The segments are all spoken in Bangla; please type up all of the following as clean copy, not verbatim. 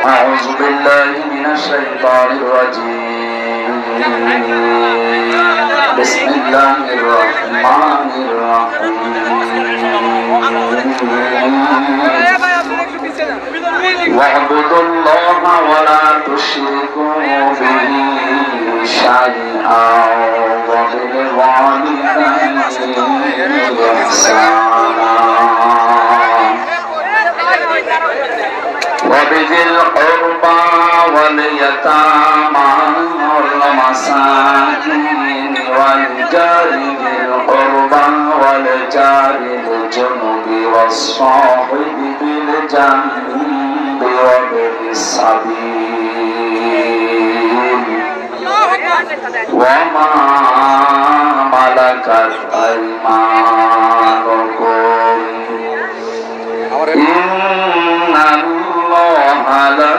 أعوذ بالله من الشيطان الرجيم بسم الله الرحمن الرحيم واعبدوا الله ولا تشركوا به شيئا وبالوالدين إحسانا وبذي القربى واليتامى والمساكين والجار ذي القربى والجار الجنب والصاحب بالجنب وابن السبيل وما ملكت أيمانكم إن الله لا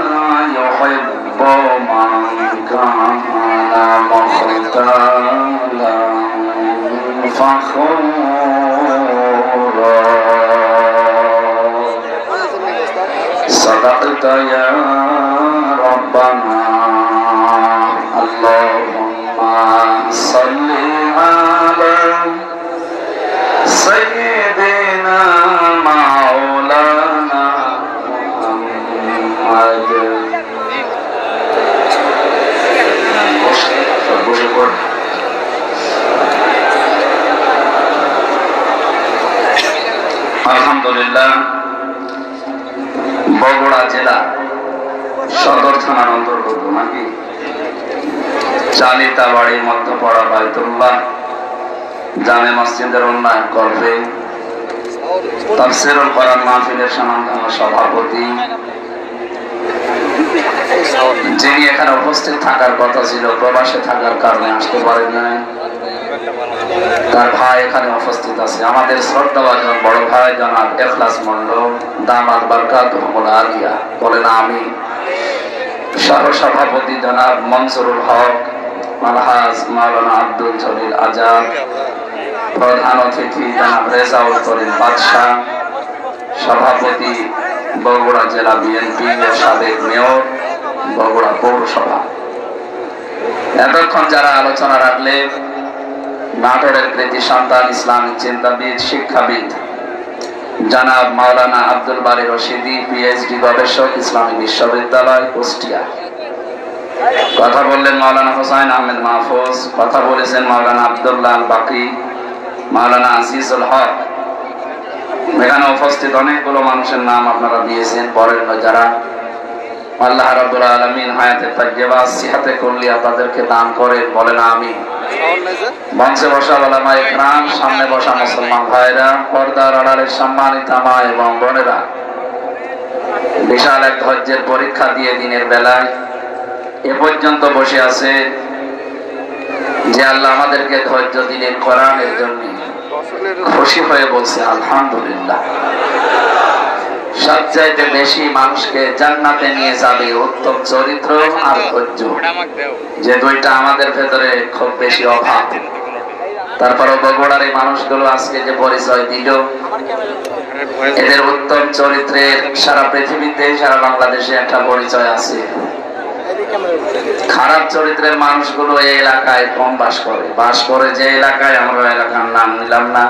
يحب من كان مختالا فخورا صدقت يا ربنا اللهم صل على سيدنا مولانا محمد আলহামদুলিল্লাহ বগুড়া জেলা সদর থানার অন্তর্গত নাকি চালিতাবাড়ি মধ্যপাড়া বাইতুল্লাহ জামে মসজিদের উন্নয়ন করবে তাফসীরুল কোরআন মাহফিলের সম্মানিত সভাপতি যিনি এখানে উপস্থিত থাকার কথা ছিল প্রবাসে থাকার কারণে আসতে পারেন নাই তার ভাই এখানে উপস্থিত আছে আমাদের শ্রদ্ধাভাজন বড় ভাই জনাব ইখলাস মন্ডল দামাত বারকাতুহুল আলিয়া বলেন আমি সহ সভাপতি জনাব মনসুরুল হক আলহাজ মাওলানা আব্দুল জলিল আজাদ প্রধান অতিথি জনাব রেজাউল করিম বাদশাহ সভাপতি বগুড়া জেলা বিএনপি এর সাবেক মেয়র বগুড়া পৌরসভা এতক্ষণ যারা আলোচনা রাখলেন নাটোরের কৃতি সন্তান ইসলামিক চিন্তাবিদ শিক্ষাবিদ জনাব মাওলানা আব্দুল বারী রশিদি পিএইচডি গবেষক ইসলামী বিশ্ববিদ্যালয় কুষ্টিয়া কথা বললেন মাওলানা হোসাইন আহমেদ মাহফুজ কথা বলেছেন মাওলানা আব্দুল্লাহ আল বাকি মাওলানা আজিজুল হক এখানে উপস্থিত অনেকগুলো মানুষের নাম আপনারা দিয়েছেন পরের যারা আল্লাহ রাব্বুল আলামিন হায়াতে তাইয়্যিবা সিহাতে কুল্লিয়া তাদেরকে দান করেন বলেন আমিন মঞ্চে বসা ওলামা ইকরাম সামনে বসা মুসলমান ভাইরা পর্দার আড়ালের সম্মানিত মা এবং বোনেরা বিশাল এক ধৈর্যের পরীক্ষা দিয়ে দিনের বেলায় এ পর্যন্ত বসে আছে যে আল্লাহ আমাদেরকে ধৈর্য দিলেন কোরআনের জন্য খুশি হয়ে বলছে আলহামদুলিল্লাহ সবচাইতে বেশি মানুষকে জান্নাতে নিয়ে যাবে উত্তম চরিত্র আর ধৈর্য যে দুইটা আমাদের ভেতরে খুব বেশি অভাব তারপরও বগুড়ার এই মানুষগুলো আজকে যে পরিচয় দিল এদের উত্তম চরিত্রের সারা পৃথিবীতে সারা বাংলাদেশে একটা পরিচয় আছে খারাপ চরিত্রের মানুষগুলো এই এলাকায় কম বাস করে যে এলাকায় আমরা এলাকার নাম নিলাম না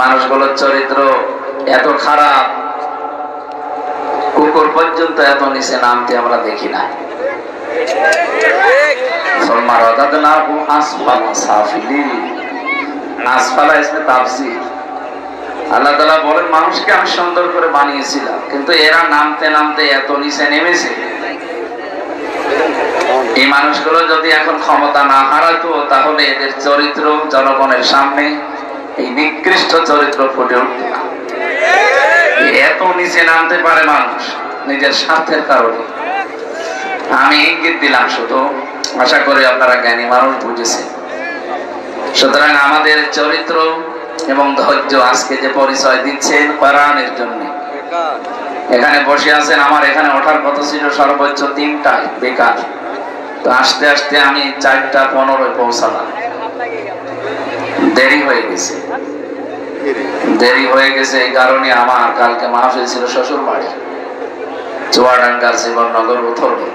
মানুষগুলোর চরিত্র এত খারাপ কুকুর পর্যন্ত এত নিচে নামতে আমরা দেখি না আল্লাহ তাআলা বলেন মানুষকে আমি সুন্দর করে বানিয়েছিলাম কিন্তু এরা নামতে নামতে এত নিচে নেমেছে এই মানুষগুলো যদি এখন ক্ষমতা না হারাতো তাহলে এদের চরিত্র জনগণের সামনে এই নিকৃষ্ট চরিত্র ফুটে উঠত না এত নিচে নামতে পারে মানুষ নিজের স্বার্থের কারণে আমি ইঙ্গিত দিলাম শুধু আশা করি আপনারা জ্ঞানী মানুষ বুঝেছেন সুতরাং আমাদের চরিত্র এবং ধৈর্য আজকে যে পরিচয় দিচ্ছেন কোরআনের জন্য এখানে বসে আছেন আমার এখানে ওঠার কথা ছিল সর্বোচ্চ 3টায় বেকার তো আস্তে আস্তে আমি 4:15 পৌঁছালাম দেরি হয়ে গেছে এই কারণে আমার কালকে মাহফিল ছিল শ্বশুর বাড়ি চুয়াডাঙ্গার জীবননগর উত্তরে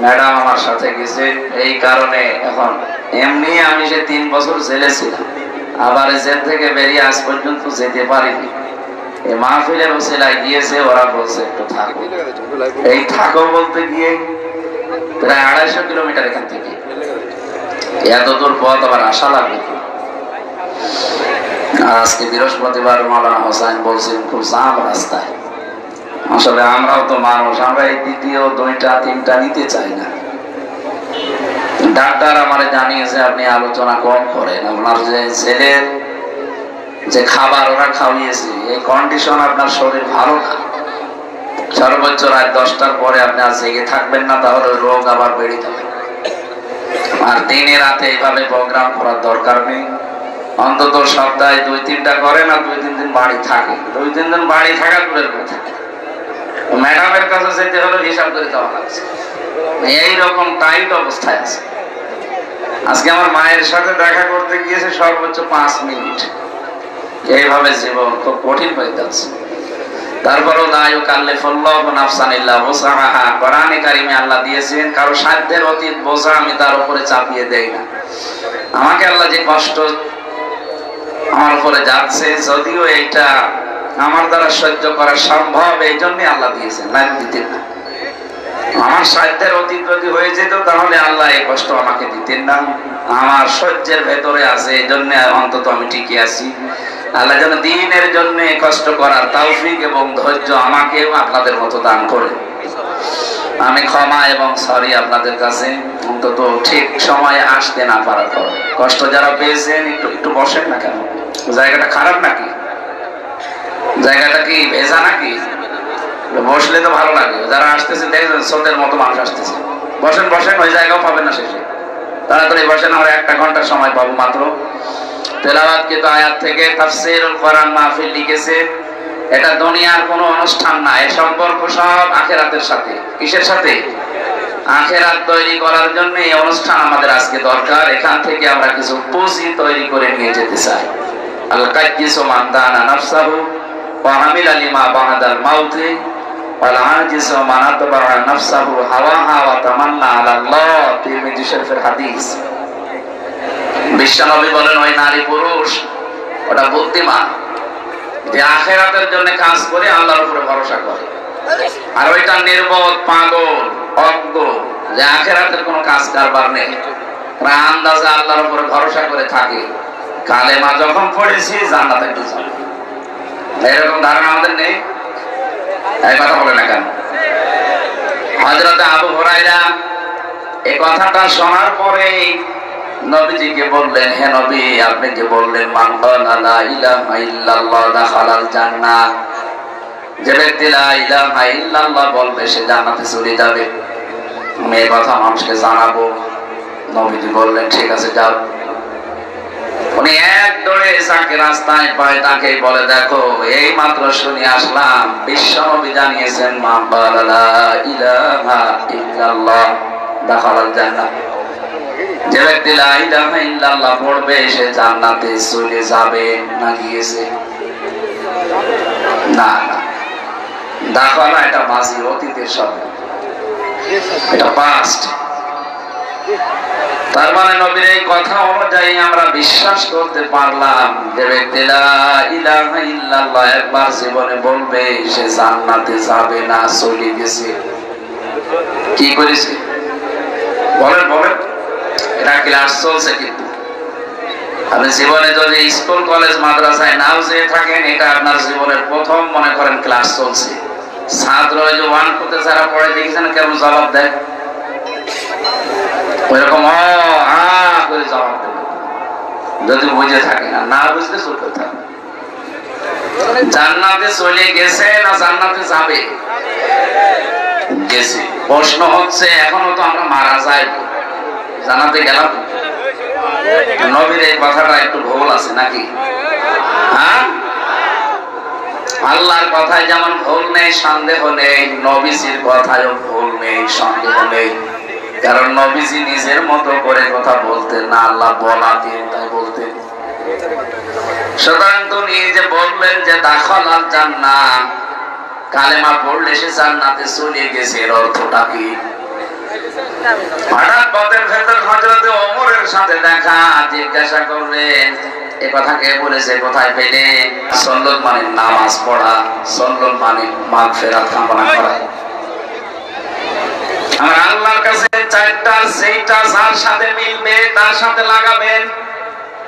ম্যাডাম আমার সাথে গেছে। এই কারণে এখন এমনি আমি যে 3 বছর জেলে ছিলাম, আবার জেল থেকে বেরিয়ে আজ পর্যন্ত যেতে পারিনি। এই মাহফিলের ওসিলায় গিয়েছে, ওরা বলছে একটু থাকো। এই থাকো বলতে গিয়ে প্রায় 250 কিলোমিটার এখান থেকে, এত দূর পথ আবার আসা লাগবে। আজকে বৃহস্পতিবার মাওলানা হোসেন বলছেন খুব জাম রাস্তায়। আসলে আমরাও তো মানুষ, আমরা এই দ্বিতীয় 2টা 3টা নিতে চাই না। ডাক্তার আমার জানিয়েছে আপনি আলোচনা কম করেন, আপনার যে ছেলের যে খাবার ওরা খাওয়িয়েছে এই কন্ডিশন আপনার শরীর ভালো না। সর্বোচ্চ রাত 10টার পরে আপনি আর জেগে থাকবেন না, তাহলে রোগ আবার বেড়ে যাবে। আর দিনে রাতে এইভাবে প্রোগ্রাম করার দরকার নেই। অন্তত সপ্তাহে 2-3টা করেন আর 2-3 দিন বাড়ি থাকে। 2-3 দিন বাড়ি থাকার দূরের কথা, ম্যাডামের কাছে যেতে হলে হিসাব করে যাওয়া লাগছে। এইরকম টাইট অবস্থায় আছে। আজকে আমার মায়ের সাথে দেখা করতে গিয়েছে সর্বোচ্চ 5 মিনিট। এইভাবে জীবন খুব কঠিন হয়ে যাচ্ছে। তারপরেও কোরআনে কারিমে আল্লাহ দিয়েছেন কারো সাধ্যের অতীত বোঝা আমি তার উপরে চাপিয়ে দেই না। আমাকে আল্লাহ যে কষ্ট আমার উপরে যাচ্ছে, যদিও এইটা আমার দ্বারা সহ্য করা সম্ভব, এই জন্য আল্লাহ দিয়েছেন, না দিতেন না। আমার সাধ্যের অতীত যদি হয়ে যেত তাহলে আল্লাহ এই কষ্ট আমাকে দিতেন না। আমার সহ্যের ভেতরে আছে, এই জন্য অন্তত আমি টিকে আছি। আল্লাহ যেন দ্বীনের জন্য কষ্ট করার তৌফিক এবং ধৈর্য আমাকেও আপনাদের মতো দান করে। আমি ক্ষমা এবং সরি আপনাদের কাছে, অন্তত ঠিক সময়ে আসতে না পারার পর। কষ্ট যারা পেয়েছেন একটু বসেন না কেন? জায়গাটা খারাপ নাকি? জায়গাটা কি ভেজা নাকি? বসলে তো ভালো লাগে। যারা আসতেছে দেখবেন স্রোতের মতো মানুষ আসতেছে। বসেন বসেন, ওই জায়গাও পাবেন না শেষে। তাড়াতাড়ি বসেন, আমরা 1 ঘন্টার সময় পাবো মাত্র। তেলাওয়াতকৃত আয়াত থেকে তাফসীরুল কোরআন মাহফিল লিখেছে। এটা দুনিয়ার কোনো অনুষ্ঠান না, এর সম্পর্ক সব আখিরাতের সাথে। কিসের সাথে? আখিরাত তৈরি করার জন্য এই অনুষ্ঠান আমাদের আজকে দরকার। এখান থেকে আমরা কিছু পুঁজি তৈরি করে নিয়ে যেতে চাই। আল কাইয়িসু মান দানা নাফসাহু ওয়া আমিলা লিমা বা'দাল মাউতি ওয়াল আজিজু মান আতবা'a নাফসাহু হাওয়াহা ওয়া তামান্না আলাল্লাহ। তিরমিজি শরীফের হাদিস। বিশ্বনবী বলেন ওই নারী পুরুষ ওটা বুদ্ধিমান যে আখিরাতের জন্য কাজ করে আল্লাহর উপরে ভরসা করে। আর ওইটা নির্বোধ পাগল অজ্ঞ যে আখিরাতের কোনো কাজ কারবার নেই, আন্দাজে আল্লাহর উপরে ভরসা করে থাকে। কালেমা যখন পড়েছি জান্নাতে একটু যাবে, এরকম ধারণা আমাদের নেই। এই কথা বলে না কেন? হযরত আবু হুরায়রা এই কথাটা শোনার পরে নবীজিকে বললেন, হে নবী, আপনি যে বললেন মান ক্বালা লা ইলাহা ইল্লাল্লাহ দাখালাল জান্নাহ, যে ব্যক্তি লা ইলাহা ইল্লাল্লাহ বলবে সে জান্নাতে চলে যাবে। আমি এই কথা মানুষকে জানাবো। নবীজি বললেন ঠিক আছে যাও। উনি এক দৌড়ে যাকে রাস্তায় পায় তাকে বলে দেখো এই মাত্র শুনে আসলাম বিশ্বনবী জানিয়েছেন মান ক্বালা লা ইলাহা ইল্লাল্লাহ দাখালাল জান্নাহ, যে ব্যক্তি লা ইলাহা ইল্লাল্লাহ পড়বে সে জান্নাতে চলে যাবে। না গিয়েছে? না না, দাখালা এটা মাঝি অতীতের শব্দ, এটা পাস্ট। তার মানে নবীর এই কথা অনুযায়ী আমরা বিশ্বাস করতে পারলাম যে ব্যক্তি লা ইলাহা ইল্লাল্লাহ একবার জীবনে বলবে সে জান্নাতে যাবে না, চলে গেছে। কি করেছে বলেন বলেন? এটা ক্লাস চলছে। কিন্তু আপনি জীবনে যদি স্কুল কলেজ মাদ্রাসায় নাও যেয়ে থাকেন, এটা আপনার জীবনের প্রথম মনে করেন ক্লাস চলছে। ছাত্র ওই যে 1-2 যারা পড়ে দেখেছেন কেমন জবাব দেয়, ওইরকম করে জবাব দেবে যদি বুঝে থাকে। না বুঝলে চলতে থাকে। জান্নাতে চলে গেছে না জান্নাতে যাবে? গেছে। প্রশ্ন হচ্ছে এখনো তো আমরা মারা যাই, জান্নাতে গেলাম। নবীর এই কথাটা একটু ভুল আছে নাকি? হ্যাঁ, আল্লাহর কথায় যেমন ভুল নেই সন্দেহ নেই, নবীজির কথায়ও ভুল নেই সন্দেহ নেই। কারণ নবীজি নিজের মতো করে কথা বলতেন না, আল্লাহ বলাতেন তাই বলতেন। সুতরাং তিনি যে বললেন যে দাখালাল জান্নাহ, কালেমা পড়লে সে জান্নাতে চলে গেছে, এর অর্থটা কি? হঠাৎ পথের ভেতর হযরতে ওমরের সাথে দেখা, জিজ্ঞাসা করলেন এ কথা কে বলেছে, কোথায় পেলে? সুন্নত মানে নামাজ পড়া, সুন্নত মানে মাগফিরাত কামনা করা। আমার আল্লাহর কাছে চারটা, সেইটা যার সাথে মিলবে তার সাথে লাগাবেন।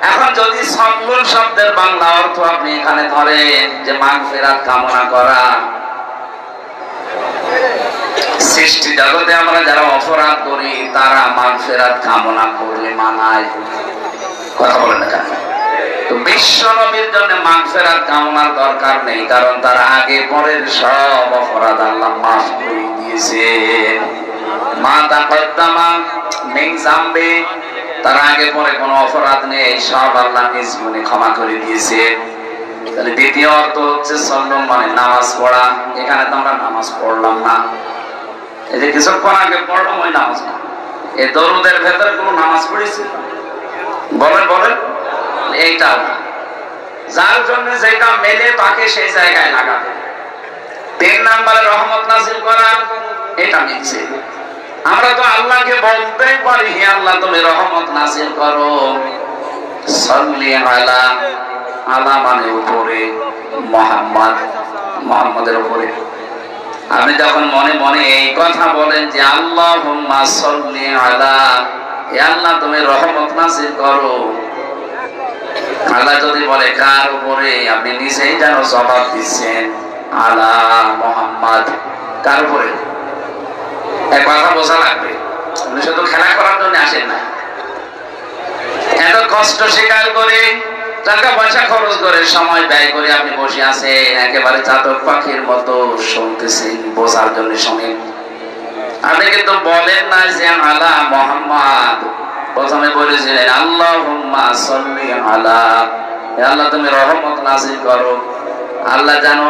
এখন যদি সুন্নত শব্দের বাংলা অর্থ আপনি এখানে ধরেন যে মাগফিরাত কামনা করা, সৃষ্টি জগতে আমরা যারা অপরাধ করি তারা মাগফিরাত কামনা করলে মানায়, কথা বলেন না কেন? তো বিশ্ব নবীর জন্য মাগফিরাত কামনার দরকার নেই, কারণ তার আগে পরের সব অপরাধ আল্লাহ মাফ করে দিয়েছেন। মা তাকদ্দামা মিন যামবি, তার আগে পরে কোনো অপরাধ নেই, সব আল্লাহ নিজ গুণে ক্ষমা করে দিয়েছে। তাহলে দ্বিতীয় অর্থ হচ্ছে সুন্নত মানে নামাজ পড়া। এখানে তো আমরা নামাজ পড়লাম না, এই যে কিছুক্ষণ আগে পড়লাম ওই নামাজ না। এই দরুদের ভেতরে কোনো নামাজ পড়েছে? বলেন বলেন। এইটাও না, যার জন্য যেটা মেলে তাকে সেই জায়গায় লাগাবে। 3 নম্বরে রহমত নাযিল করা, এটা মিলছে। আমরা তো আল্লাহকে বলতেই পারি হে আল্লাহ তুমি রহমত নাযিল করো। সাল্লি আলা, আলা মানে উপরে, মুহাম্মদ, মুহাম্মাদের উপরে। আপনি যখন মনে মনে এই কথা বলেন যে আল্লাহুম্মা সাল্লি আলা, হে আল্লাহ তুমি রহমত নাযিল করো, আল্লাহ যদি বলে কার উপরে, আপনি নিজেই যেন জবাব দিচ্ছেন আলা মুহাম্মদ, কার উপরে? এক কথা বোঝা লাগবে, আপনি শুধু খেলা করার জন্য আসেন না। এত কষ্ট স্বীকার করে, টাকা পয়সা খরচ করে, সময় ব্যয় করে আপনি বসে আছেন, একেবারে চাতক পাখির মতো শুনতেছেন, বোঝার জন্য শোনেন। আপনি কিন্তু বলেন না যে আলা মুহাম্মদ, প্রথমে বলেছিলেন আল্লাহুম্মা সাল্লি আলা, হে আল্লাহ তুমি রহমত নাযিল করো। আল্লাহ জানো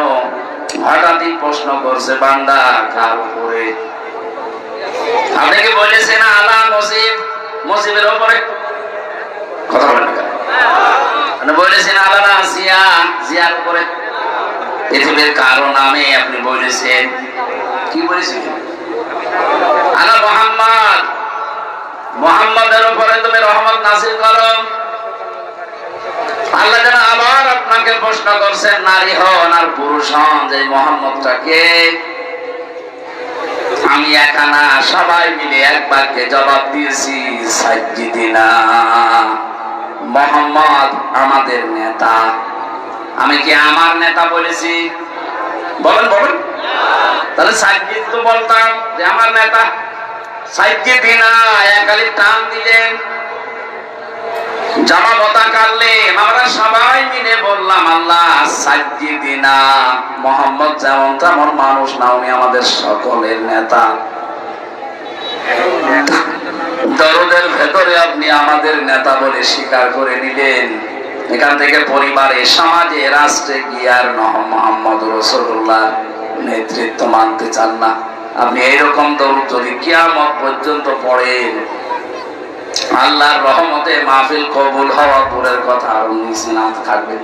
হঠাৎই প্রশ্ন করছে বান্দা কার উপরে? আপনি কি বলেছেন আলা মুজিব, মুজিবের উপরে? কথা বলেন না কেন? আপনি বলেছেন আলা নাসিয়া, জিয়ার উপরে? পৃথিবীর কারো নামে আপনি বলেছেন, কি বলেছেন? আলা মুহাম্মদ, মুহাম্মাদের উপরে তুমি রহমত নাযিল করো। আল্লাহ যেন আবার আপনাকে প্রশ্ন করছেন, নারী হন আর পুরুষ হন, যে মুহাম্মদটাকে আমি একা না, সবাই মিলে এক বাক্যে জবাব দিয়েছি সাজ্জিদিনা, মুহাম্মদ আমাদের নেতা। আমি কি আমার নেতা বলেছি? বলেন বলেন। তাহলে সাজ্জিদ তো বলতাম যে আমার নেতা, সাজ্জিদিনা একালি টান দিলেন, জামাবতা কাটলেন, আমরা সবাই মিলে বললাম আল্লাহ সাজ্জিদিনা, মুহাম্মদ যেমন তেমন মানুষ না, উনি আমাদের সকলের নেতা। দরদের ভেতরে আপনি আমাদের নেতা বলে স্বীকার করে নিলেন, এখান থেকে পরিবারে, সমাজে, রাষ্ট্রে গিয়ে আর মুহাম্মদ রাসূলুল্লাহ নেতৃত্ব মানতে চান না। আপনি এইরকম দরুদ যদি কিয়ামত পর্যন্ত পড়েন, আল্লাহর রহমতে মাহফিল কবুল হওয়া দূরের কথা আর নিশ্চিন্ত থাকবে।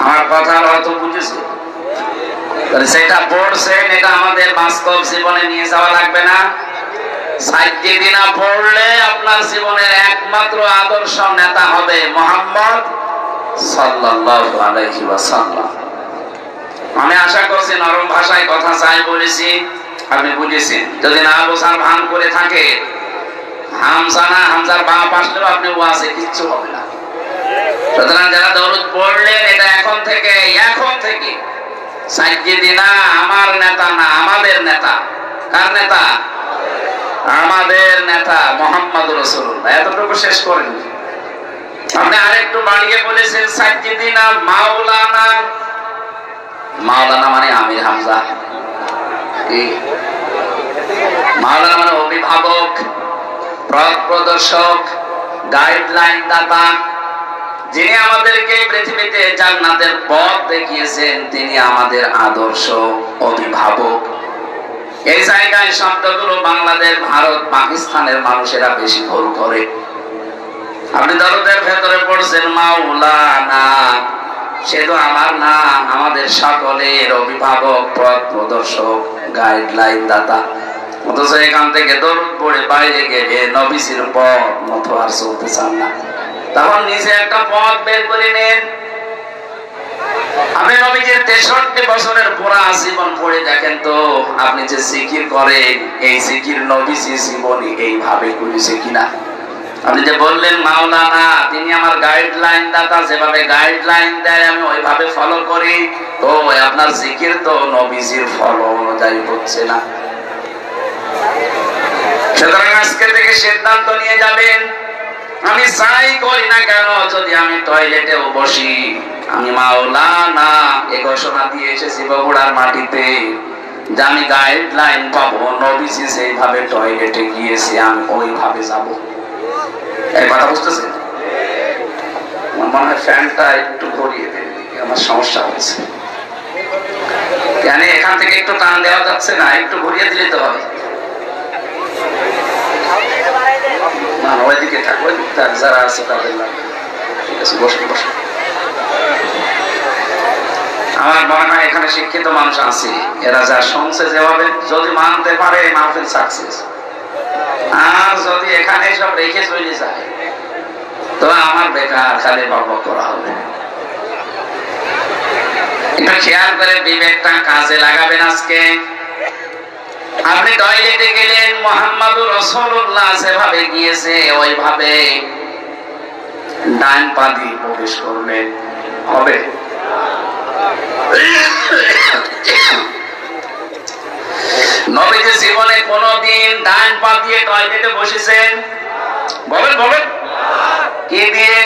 আমার কথার অর্থ বুঝেছে? সেটা পড়ছেন, এটা আমাদের বাস্তব জীবনে নিয়ে যাওয়া লাগবে না। সাজ্জিদিনা পড়লে আপনার জীবনের একমাত্র আদর্শ নেতা হবে মুহাম্মদ সাল্লাল্লাহু আলাইহি ওয়াসাল্লাম। আমি আশা করছি নরম ভাষায় কথা চাই বলেছি, আপনি বুঝেছেন। যদি না বোঝার ভান করে থাকে, হামজা না হামজার বাপ আসলেও আপনি ওয়াজে কিচ্ছু হবে না। সুতরাং যারা দরুদ পড়লেন, এটা এখন থেকে সাজ্জিদিনা আমার নেতা না, আমাদের নেতা। কার নেতা? আমাদের নেতা মুহাম্মদ রাসূলুল্লাহ। এতটুকু শেষ করেন। আপনি আরেকটু বাড়িয়ে বলেছেন সাজ্জিদিনা মাওলানা। মাওলানা মানে আমির হামজা। কি মাওলানা মানে? অভিভাবক, পথ প্রদর্শক, গাইডলাইন দাতা, যিনি আমাদেরকে পৃথিবীতে জান্নাতের পথ দেখিয়েছেন, তিনি আমাদের আদর্শ অভিভাবক। এই জায়গায় শব্দগুলো বাংলাদেশ, ভারত, পাকিস্তানের মানুষেরা বেশি ভুল করে। আপনি দরদের ভেতরে পড়ছেন মাওলানা, সে তো আমার না, আমাদের সকলের অভিভাবক, পথ প্রদর্শক, গাইডলাইন দাতা। অথচ এখান থেকে দরুদ পড়ে বাইরে গেলে নবীজির পথ মতো আর চলতে চান না। তখন নিজে একটা পথ বের করে নেন। আপনি নবীজির 63 বছরের পুরা জীবন পড়ে দেখেন তো, আপনি যে জিকির করেন এই জিকির নবীজি জীবনী এইভাবে করেছে কিনা। আপনি যে বললেন মাওলানা তিনি আমার গাইডলাইন দাতা, যেভাবে গাইডলাইন দেয় আমি ওইভাবে ফলো করি, তো আপনার জিকির তো নবীজির ফলো অনুযায়ী হচ্ছে না। সুতরাং আজকে থেকে সিদ্ধান্ত নিয়ে যাবেন, আমি যাই করি না কেন, যদি আমি টয়লেটেও বসি, আমি মাওলানা এ ঘোষণা দিয়ে এসেছি বগুড়ার মাটিতে যে আমি গাইডলাইন পাবো, নবীজি যেভাবে টয়লেটে গিয়েছে আমি ওইভাবে যাবো। এই কথা বুঝতেছেন? আমার মনে হয় ফ্যানটা একটু ঘুরিয়ে দেন, আমার সমস্যা হচ্ছে। কেন এখান থেকে একটু টান দেওয়া যাচ্ছে না? একটু ঘুরিয়ে দিলে তো হবে। না ওইদিকে থাক, ওইদিকে থাক, যারা আছে তাদের লাগবে। ঠিক আছে, বসুন বসুন। আমার মনে হয় এখানে শিক্ষিত মানুষ আছে, এরা যা শুনছে যেভাবে যদি মানতে পারে মাহফিল সাকসেস। আর যদি এখানে সব রেখে চলে যায় তো আমার বেকার খালি বকবক করা হবে। একটু খেয়াল করে বিবেকটা কাজে লাগাবেন। আজকে আপনি টয়লেটে গেলেন, মুহাম্মাদুর রাসূলুল্লাহ যেভাবে গিয়েছে ওইভাবে ডান পা দিয়ে প্রবেশ করবেন, হবে? নবীজি জীবনে কোনদিন ডান পা দিয়ে টয়লেটে বসেছেন? বলেন বলেন। কি দিয়ে?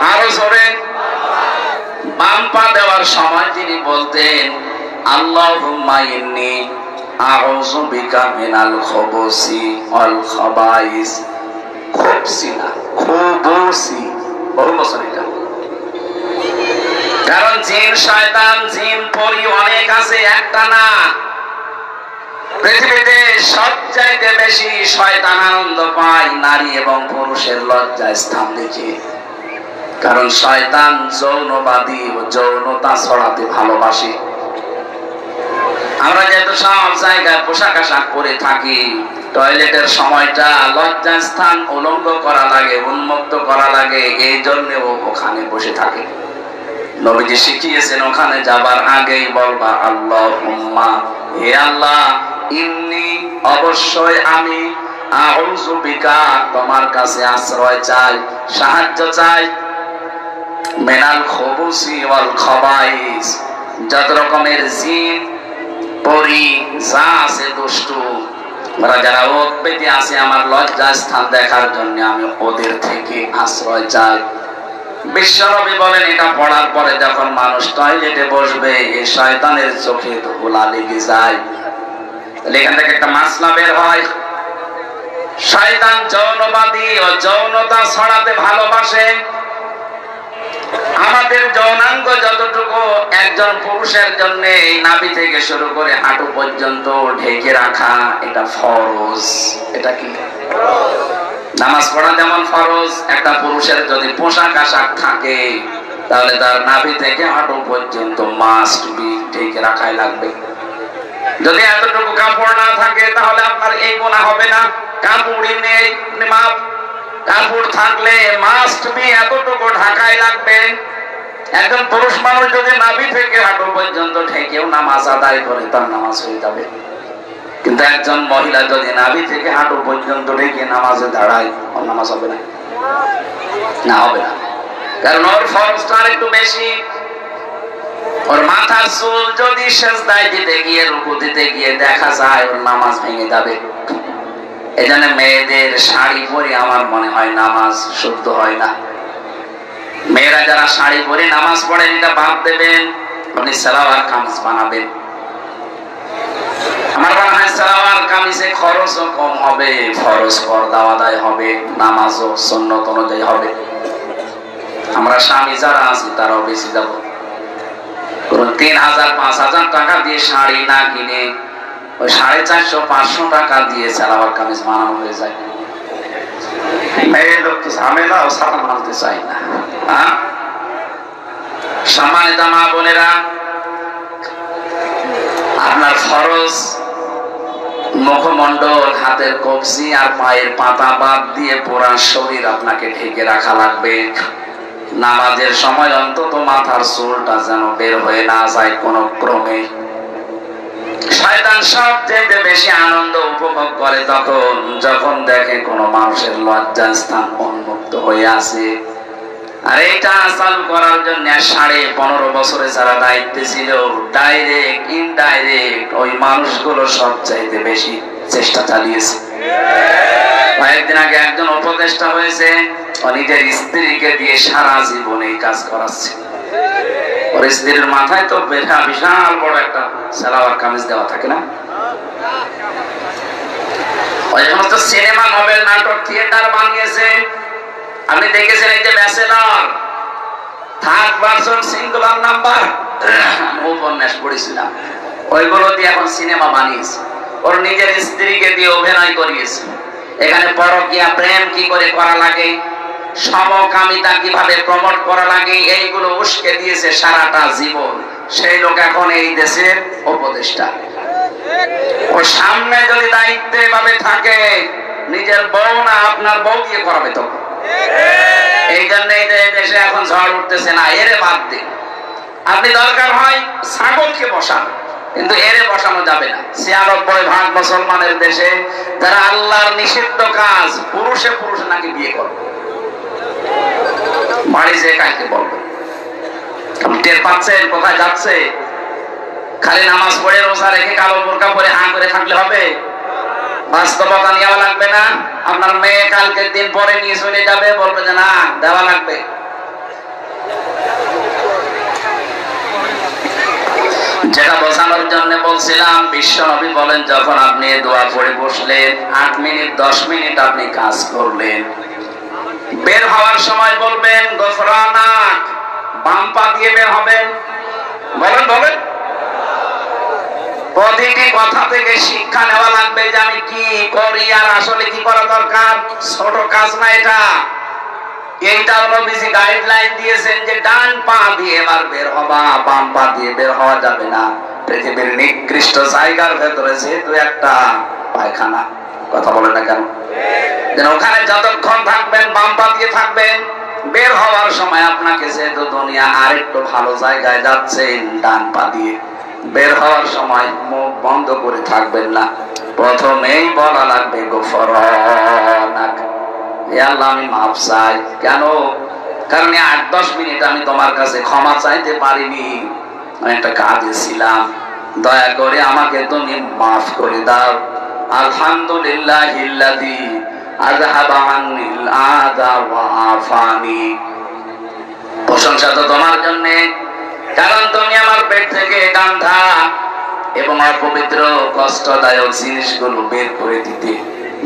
আরো জোরে। বাম পা দেওয়ার সময় তিনি বলতেন আল্লাহুম্মা ইন্নী আউযু বিকা মিনাল খুবুসি ওয়াল খাবাইস। খুবসি না, খুবুসি। বহু বছর এটা। কারণ জিন শয়তান, জিন পরি অনেক আছে, একটা না। পৃথিবীতে সবচাইতে বেশি শয়তান আনন্দ পায় নারী এবং পুরুষের লজ্জা স্থান দেখে। কারণ শয়তান যৌনবাদী ও যৌনতা ছড়াতে ভালোবাসে। আমরা যেহেতু সব জায়গায় পোশাক আশাক পরে থাকি, টয়লেটের সময়টা লজ্জা স্থান উলঙ্গ করা লাগে, উন্মুক্ত করা লাগে, এই জন্যও ওখানে বসে থাকে। নবীজি শিখিয়েছেন ওখানে যাবার আগেই বলবা আল্লাহুম্মা, হে আল্লাহ, ইন্নী অবশ্যই আমি, আউযু বিকা তোমার কাছে আশ্রয় চাই, সাহায্য চাই, মিনাল খুবুসি ওয়াল খাবাইস যত রকমের জিন পরি যা আছে দুষ্টু ওরা যারা ওপেতে আছে আমার লজ্জা স্থান দেখার জন্য আমি ওদের থেকে আশ্রয় চাই। বিশ্বনবী বলেন এটা পড়ার পরে যখন মানুষ টয়লেটে বসবে এই শয়তানের চোখে ধুলা লেগে যায়। তাহলে এখান থেকে একটা মাসলা বের হয়, শয়তান যৌনবাদী ও যৌনতা ছড়াতে ভালোবাসে। আমাদের যৌনাঙ্গ যতটুকু একজন পুরুষের জন্য এই নাভি থেকে শুরু করে হাঁটু পর্যন্ত ঢেকে রাখা এটা ফরজ। এটা কি? নামাজ পড়া যেমন ফরজ, একটা পুরুষের যদি পোশাক আশাক থাকে তাহলে তার নাভি থেকে হাঁটু পর্যন্ত মাস্ট বি ঢেকে রাখাই লাগবে। যদি এতটুকু কাপড় না থাকে তাহলে আপনার এই গুনাহ হবে না। কাপড়ই নেই, মাপ কাপড় থাকলে মাস্ট বি এতটুকু ঢাকাই লাগবে। একজন পুরুষ মানুষ যদি নাভি থেকে হাঁটু পর্যন্ত ঢেকেও নামাজ আদায় করে তার নামাজ হয়ে যাবে। কিন্তু একজন মহিলা যদি নাভি থেকে হাঁটু পর্যন্ত ঢেকে নামাজে দাঁড়ায় ওর নামাজ হবে না, না হবে না। কারণ ওর ফরজটা একটু বেশি। ওর মাথার চুল যদি সেজদায় দিতে গিয়ে রুকু দিতে গিয়ে দেখা যায় ওর নামাজ ভেঙে যাবে। এজন্য মেয়েদের শাড়ি পরে আমার মনে হয় নামাজ শুদ্ধ হয় না। মেয়েরা যারা শাড়ি পরে নামাজ পড়েন এটা বাদ দেবেন, আপনি সালোয়ার কামিজ বানাবেন। আমার মনে হয় সালোয়ার কামিজে খরচও কম হবে, ফরজ পর্দা আদায় হবে, নামাজও সুন্নত অনুযায়ী হবে। আমরা স্বামী যারা আছি তারাও বেশি যাব। 3000 5000 টাকা দিয়ে শাড়ি না কিনে ওই 450-500 টাকা দিয়ে সালোয়ার কামিজ বানানো হয়ে যায়। মেয়ে লোক কি ঝামেলা ও সালাম মানতে চাই না। সম্মানিত মা বোনেরা, আপনার ফরজ মুখমণ্ডল, হাতের কবজি আর পায়ের পাতা বাদ দিয়ে পুরা শরীর আপনাকে ঢেকে রাখা লাগবে। নামাজের সময় অন্তত মাথার চুলটা যেন বের হয়ে না যায় কোনো ক্রমে। শয়তান সবচেয়ে বেশি আনন্দ উপভোগ করে তখন যখন দেখে কোনো মানুষের লজ্জাস্থান উন্মুক্ত হয়ে আছে। আর এটা চালু করার জন্য 15.5 বছরে যারা দায়িত্বে ছিল, ডাইরেক্ট ইনডাইরেক্ট ওই মানুষগুলো সবচাইতে বেশি চেষ্টা চালিয়েছে। কয়েকদিন আগে একজন উপদেষ্টা হয়েছে, ও নিজের স্ত্রীকে দিয়ে সারা জীবন এই কাজ করাচ্ছে। ওর স্ত্রীর মাথায় তো বিশাল বড় একটা সালোয়ার কামিজ দেওয়া থাকে না, ওই সমস্ত সিনেমা, নোবেল, নাটক, থিয়েটার বানিয়েছে। আপনি দেখেছেন এই যে bachelor, third person singular number, উপন্যাস পড়েছিলাম, ওইগুলো দিয়ে এখন সিনেমা বানিয়েছে। ওর নিজের স্ত্রীকে দিয়ে অভিনয় করিয়েছে। এখানে পরকীয়া প্রেম কি করে করা লাগে, সমকামিতা কিভাবে প্রমোট করা লাগে, এইগুলো উস্কে দিয়েছে সারাটা জীবন। সেই লোক এখন এই দেশের উপদেষ্টা। ও সামনে যদি দায়িত্বে ভাবে থাকে, নিজের বউ না আপনার বউ দিয়ে করাবে তখন। এই জন্য এই দেশে এখন ঝড় উঠতেছে না, এরে বাদ দিন। আপনি দরকার হয় ছাগলকে বসান, কিন্তু এরে বসানো যাবে না। 96% মুসলমানের দেশে যারা আল্লাহর নিষিদ্ধ কাজ, পুরুষে নাকি বিয়ে করবে, বাড়ি যে কাকে বলবে। টের পাচ্ছেন কোথায় যাচ্ছে? খালি নামাজ পড়ে রোজা রেখে কালো বোরকা পরে হাঁ করে থাকলে হবে? বাস্তবতা নেওয়া লাগবে না? আপনার মেয়ে কালকের দিন পরে নিয়ে চলে যাবে, বলবে যে না দেওয়া লাগবে। যেটা বোঝানোর জন্য বলছিলাম, বিশ্ব নবী বলেন যখন আপনি দোয়া পড়ে বসলেন, 8 মিনিট 10 মিনিট আপনি কাজ করলেন, বের হওয়ার সময় বলবেন গফরানাক, বাম পা দিয়ে বের হবেন। বলেন বলেন। প্রতিটি কথা থেকে শিক্ষা নেওয়া লাগবে যে আমি কি করি আর আসলে কি করা দরকার। ছোট কাজ না এটা। এইটাও নবীজি গাইডলাইন দিয়েছেন যে ডান পা দিয়ে এবার বের হবা, বাম পা দিয়ে বের হওয়া যাবে না। পৃথিবীর নিকৃষ্ট জায়গার ভেতরে যেহেতু একটা পায়খানা, কথা বলে না কেন, যেন ওখানে যতক্ষণ থাকবেন বাম পা দিয়ে থাকবেন। বের হওয়ার সময় আপনাকে যেহেতু দুনিয়া আরেকটু ভালো জায়গায় যাচ্ছেন, ডান পা দিয়ে বের হওয়ার সময় মুখ বন্ধ করে থাকবেন না। প্রথমেই বলা লাগবে গফরানাক, হে আল্লাহ আমি মাফ চাই। কেন? কারণ 8-10 মিনিট আমি তোমার কাছে ক্ষমা চাইতে পারিনি, আমি একটা কাজে ছিলাম, দয়া করে আমাকে তুমি মাফ করে দাও। আলহামদুলিল্লাহিল্লাযী আযহাবা আন্নিল আযা ওয়া আফানি, প্রশংসা তো তোমার জন্য, কারণ তুমি আমার পেট থেকে গান্ধা এবং অপবিত্র কষ্টদায়ক জিনিসগুলো বের করে দিতে।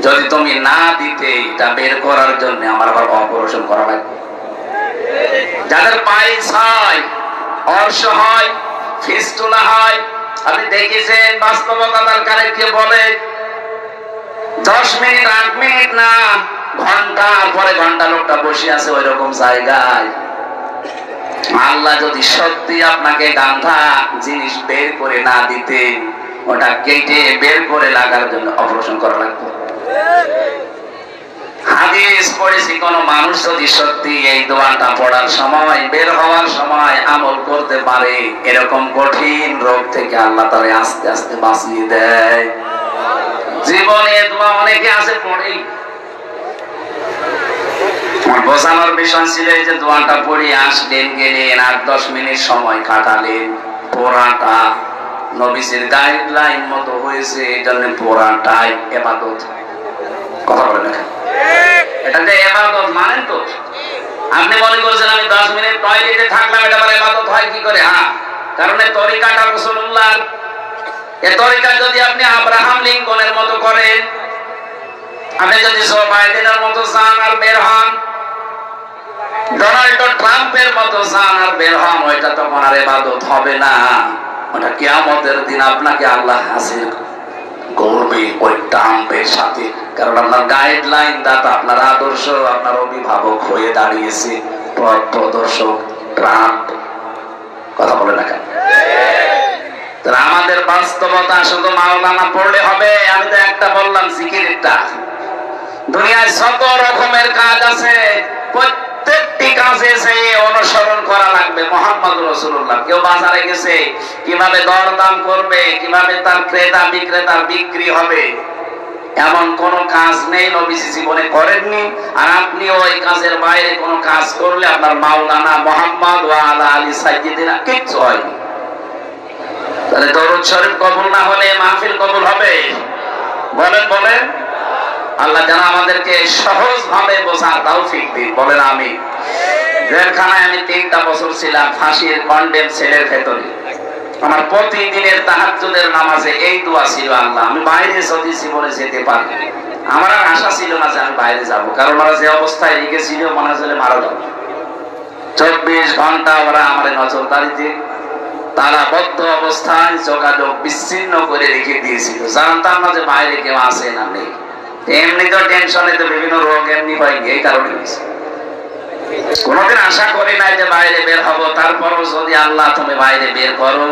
যদি তুমি না দিতে, এটা বের করার জন্য আমার আবার অপারেশন করা লাগবে। যাদের পাইলস হয়, অর্শ হয়, ফিস্টুলা হয়, আপনি দেখেছেন বাস্তবতার কারণে বলে 10 মিনিট 8 মিনিট না, ঘন্টার পরে ঘন্টা লোকটা বসে আছে ওই রকম জায়গায়। আল্লাহ যদি সত্যি আপনাকে গান্ধা জিনিস বের করে না দিতে, ওটা কেটে বের করে লাগার জন্য অপারেশন করা লাগবে। হাদিস পড়েছি, কোন মানুষ যদি সত্যি এই দোয়াটা পড়ার সময়, বের হওয়ার সময় আমল করতে পারে, এরকম কঠিন রোগ থেকে আল্লাহ তারে আস্তে আস্তে বাঁচিয়ে দেয়। জীবনে দোয়া অনেকে আছে পড়েই, বোঝানোর বিষয় ছিল যে দোয়াটা পড়ে আসলেন, গেলেন, 8-10 মিনিট সময় কাটালেন, পড়াটা নবীজির গাইডলাইন মতো হয়েছে, এই জন্য পড়াটাই ইবাদত। কথা বলে না, এটা যে ইবাদত মানেন তো? আপনি মনে করছেন আমি 10 মিনিট টয়লেটে থাকলাম, এটা আবার ইবাদত হয় কি করে? হ্যাঁ, কারণ এই তরিকাটা রাসূলুল্লাহর। এই তরিকা যদি আপনি আব্রাহাম লিঙ্কনের মতো করেন, আপনি যদি জো বাইডেনের মতো চান আর বের হন, ডোনাল্ড ট্রাম্পের মতো চান আর বের হন, ওইটা তখন আর ইবাদত হবে না। ওটা কিয়ামতের দিন আপনাকে আল্লাহ হাসিল করবে ওই ট্রাম্পের সাথে, কারণ আপনার গাইডলাইন দাতা, আপনার আদর্শ, আপনার অভিভাবক হয়ে দাঁড়িয়েছে পথ প্রদর্শক ট্রাম্প। কথা বলে না কেন? আমাদের বাস্তবতা শুধু মাওলানা পড়লে হবে? আমি তো একটা বললাম জিকিরটা। দুনিয়ায় যত রকমের কাজ আছে, প্রত্যেকটি কাজে সে অনুসরণ করা লাগবে মুহাম্মদ রাসূলুল্লাহ। কেউ বাজারে গেছে, কিভাবে দরদাম করবে, কিভাবে তার ক্রেতা বিক্রেতার বিক্রি হবে, এমন কোন কাজ নেই নবীজি জীবনে করেননি। আর আপনি ওই কাজের বাইরে কোন কাজ করলে আপনার মাওলানা মুহাম্মদ ওয়া আলা আলি সাইয়্যিদিনা কিচ্ছু হয়নি। তাহলে দরুদ শরীফ কবুল না হলে মাহফিল কবুল হবে? বলেন বলেন। আল্লাহ যেন আমাদেরকে সহজ ভাবে বোঝার তৌফিক দিন, বলেন আমিন। জেলখানায় আমি 3টা বছর ছিলাম, ফাঁসির কন্ডেম সেলের ভেতরে। আমার প্রতিদিনের তাহাজ্জুদের নামাজে এই দোয়া ছিল, আল্লাহ আমি বাইরে যদি জীবনে যেতে পারি। আমার আর আশা ছিল না যে আমি বাইরে যাব, কারণ ওরা যে অবস্থায় রেখেছিল মনে হচ্ছিল মারা যাবে। 24 ঘন্টা ওরা আমার নজরদারিতে তালাবদ্ধ অবস্থায় যোগাযোগ বিচ্ছিন্ন করে রেখে দিয়েছিল। জানতাম না যে বাইরে কেউ আছে না নেই। এমনি তো টেনশনে তো বিভিন্ন রোগ এমনি হয়নি, এই কারণে হয়েছে। কোনদিন আশা করি নাই যে বাইরে বের হব। তারপরও যদি আল্লাহ তুমি বাইরে বের করো,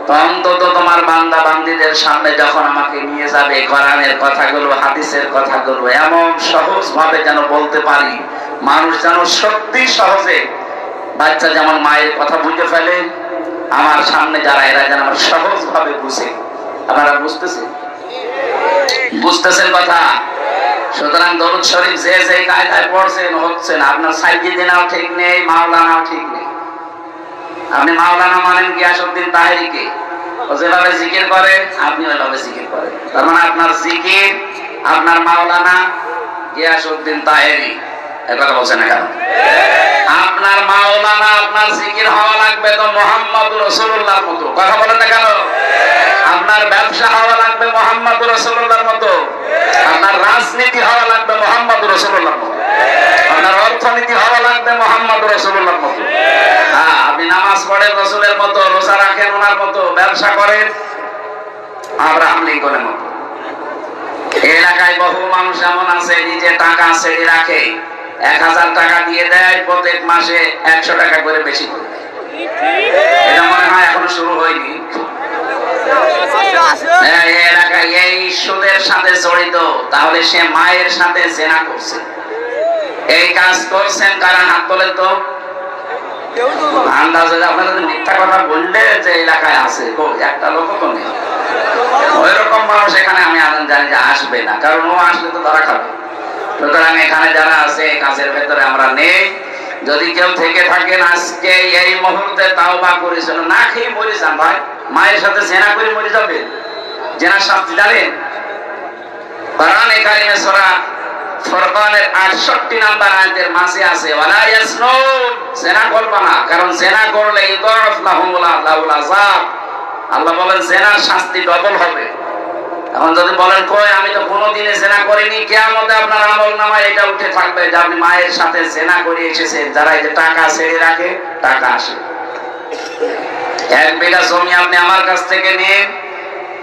তো অন্তত তোমার বান্দা বান্দীদের সামনে যখন আমাকে নিয়ে যাবে, কোরআনের কথাগুলো, হাদিসের কথাগুলো এমন সহজ ভাবে যেন বলতে পারি, মানুষ যেন সত্যি সহজে, বাচ্চা যেমন মায়ের কথা বুঝে ফেলে, আমার সামনে যারা এরা যেন আমার সহজ ভাবে বুঝে। আপনারা বুঝতেছেন? বুঝতেছেন কথা? সুতরাং দরুদ শরীফ যে যে কায়দায় পড়ছেন হচ্ছেন, আপনার সাইয়্যিদিনাও ঠিক নেই, মাওলানাও ঠিক নেই। আপনি মাওলানা মানেন গিয়াসউদ্দিন তাহেরিকে, ও যেভাবে জিকির করে আপনি ওইভাবে জিকির করেন। তার মানে আপনার জিকির, আপনার মাওলানা গিয়াসউদ্দিন তাহেরি। এই কথা বলছেন না কেন? আপনার মাওলানা, আপনার জিকির হওয়া লাগবে তো মুহাম্মদ রাসূলুল্লাহর মতো। কথা বলেন না কেন? আপনার ব্যবসা হওয়া লাগবে মুহাম্মদ রাসূলুল্লাহর মতো। আপনার রাজনীতি হওয়া লাগবে মুহাম্মদ রাসূলুল্লাহর মতো। আপনার অর্থনীতি হওয়া লাগবে মুহাম্মদ রাসূলুল্লাহর মতো। হ্যাঁ, আপনি নামাজ পড়েন রাসূলের মতো, রোজা রাখেন ওনার মতো, ব্যবসা করেন আব্রাহাম লিঙ্কনের মতো। এলাকায় বহু মানুষ এমন আছে নিজে টাকা ছেড়ে রাখে, 1000 টাকা দিয়ে দেয়, প্রত্যেক মাসে 100 টাকা করে বেশি করে দেয়। এটা মনে হয় এখনো শুরু হয়নি। এলাকায় এই সুদের সাথে জড়িত, তাহলে সে মায়ের সাথে জেনা করছে। এই কাজ করছেন কারা? হাত তোলেন তো। আন্দাজে আপনারা মিথ্যা কথা বললে যে এলাকায় আছে, একটা লোক তো নেই। ওই রকম মানুষ এখানে আমি জানি যে আসবে না, কারণ ও আসলে তো ধরা খাবে। সুতরাং এখানে যারা আছে এই কাজের ভেতরে আমরা নেই। যদি কেউ থেকে থাকেন আজকে এই মুহূর্তে তাওবা করেছেন, না খেয়ে মরে যান ভাই। মায়ের সাথে জেনা করে মরে যাবেন, জেনার শাস্তি জানেন? কোরআনে কারিমে সূরা ফুরকানের 68 নম্বর আয়াতের মাঝে আছে, ওয়ালা ইয়াসনুন, জেনা করবা না, কারণ জেনা করলে ইদাফ লাহুল আযাব। আল্লাহ বলেন জেনার শাস্তি ডবল হবে। এখন যদি বলেন কই আমি তো কোনোদিনে জেনা করিনি, কিয়ামতে আপনার আমলনামায় এটা উঠে থাকবে যে আপনি মায়ের সাথে জেনা করে এসেছেন। যারা এই যে টাকা ছেড়ে রাখে, টাকা আসে। 1 বিঘা জমি আপনি আমার কাছ থেকে নিন,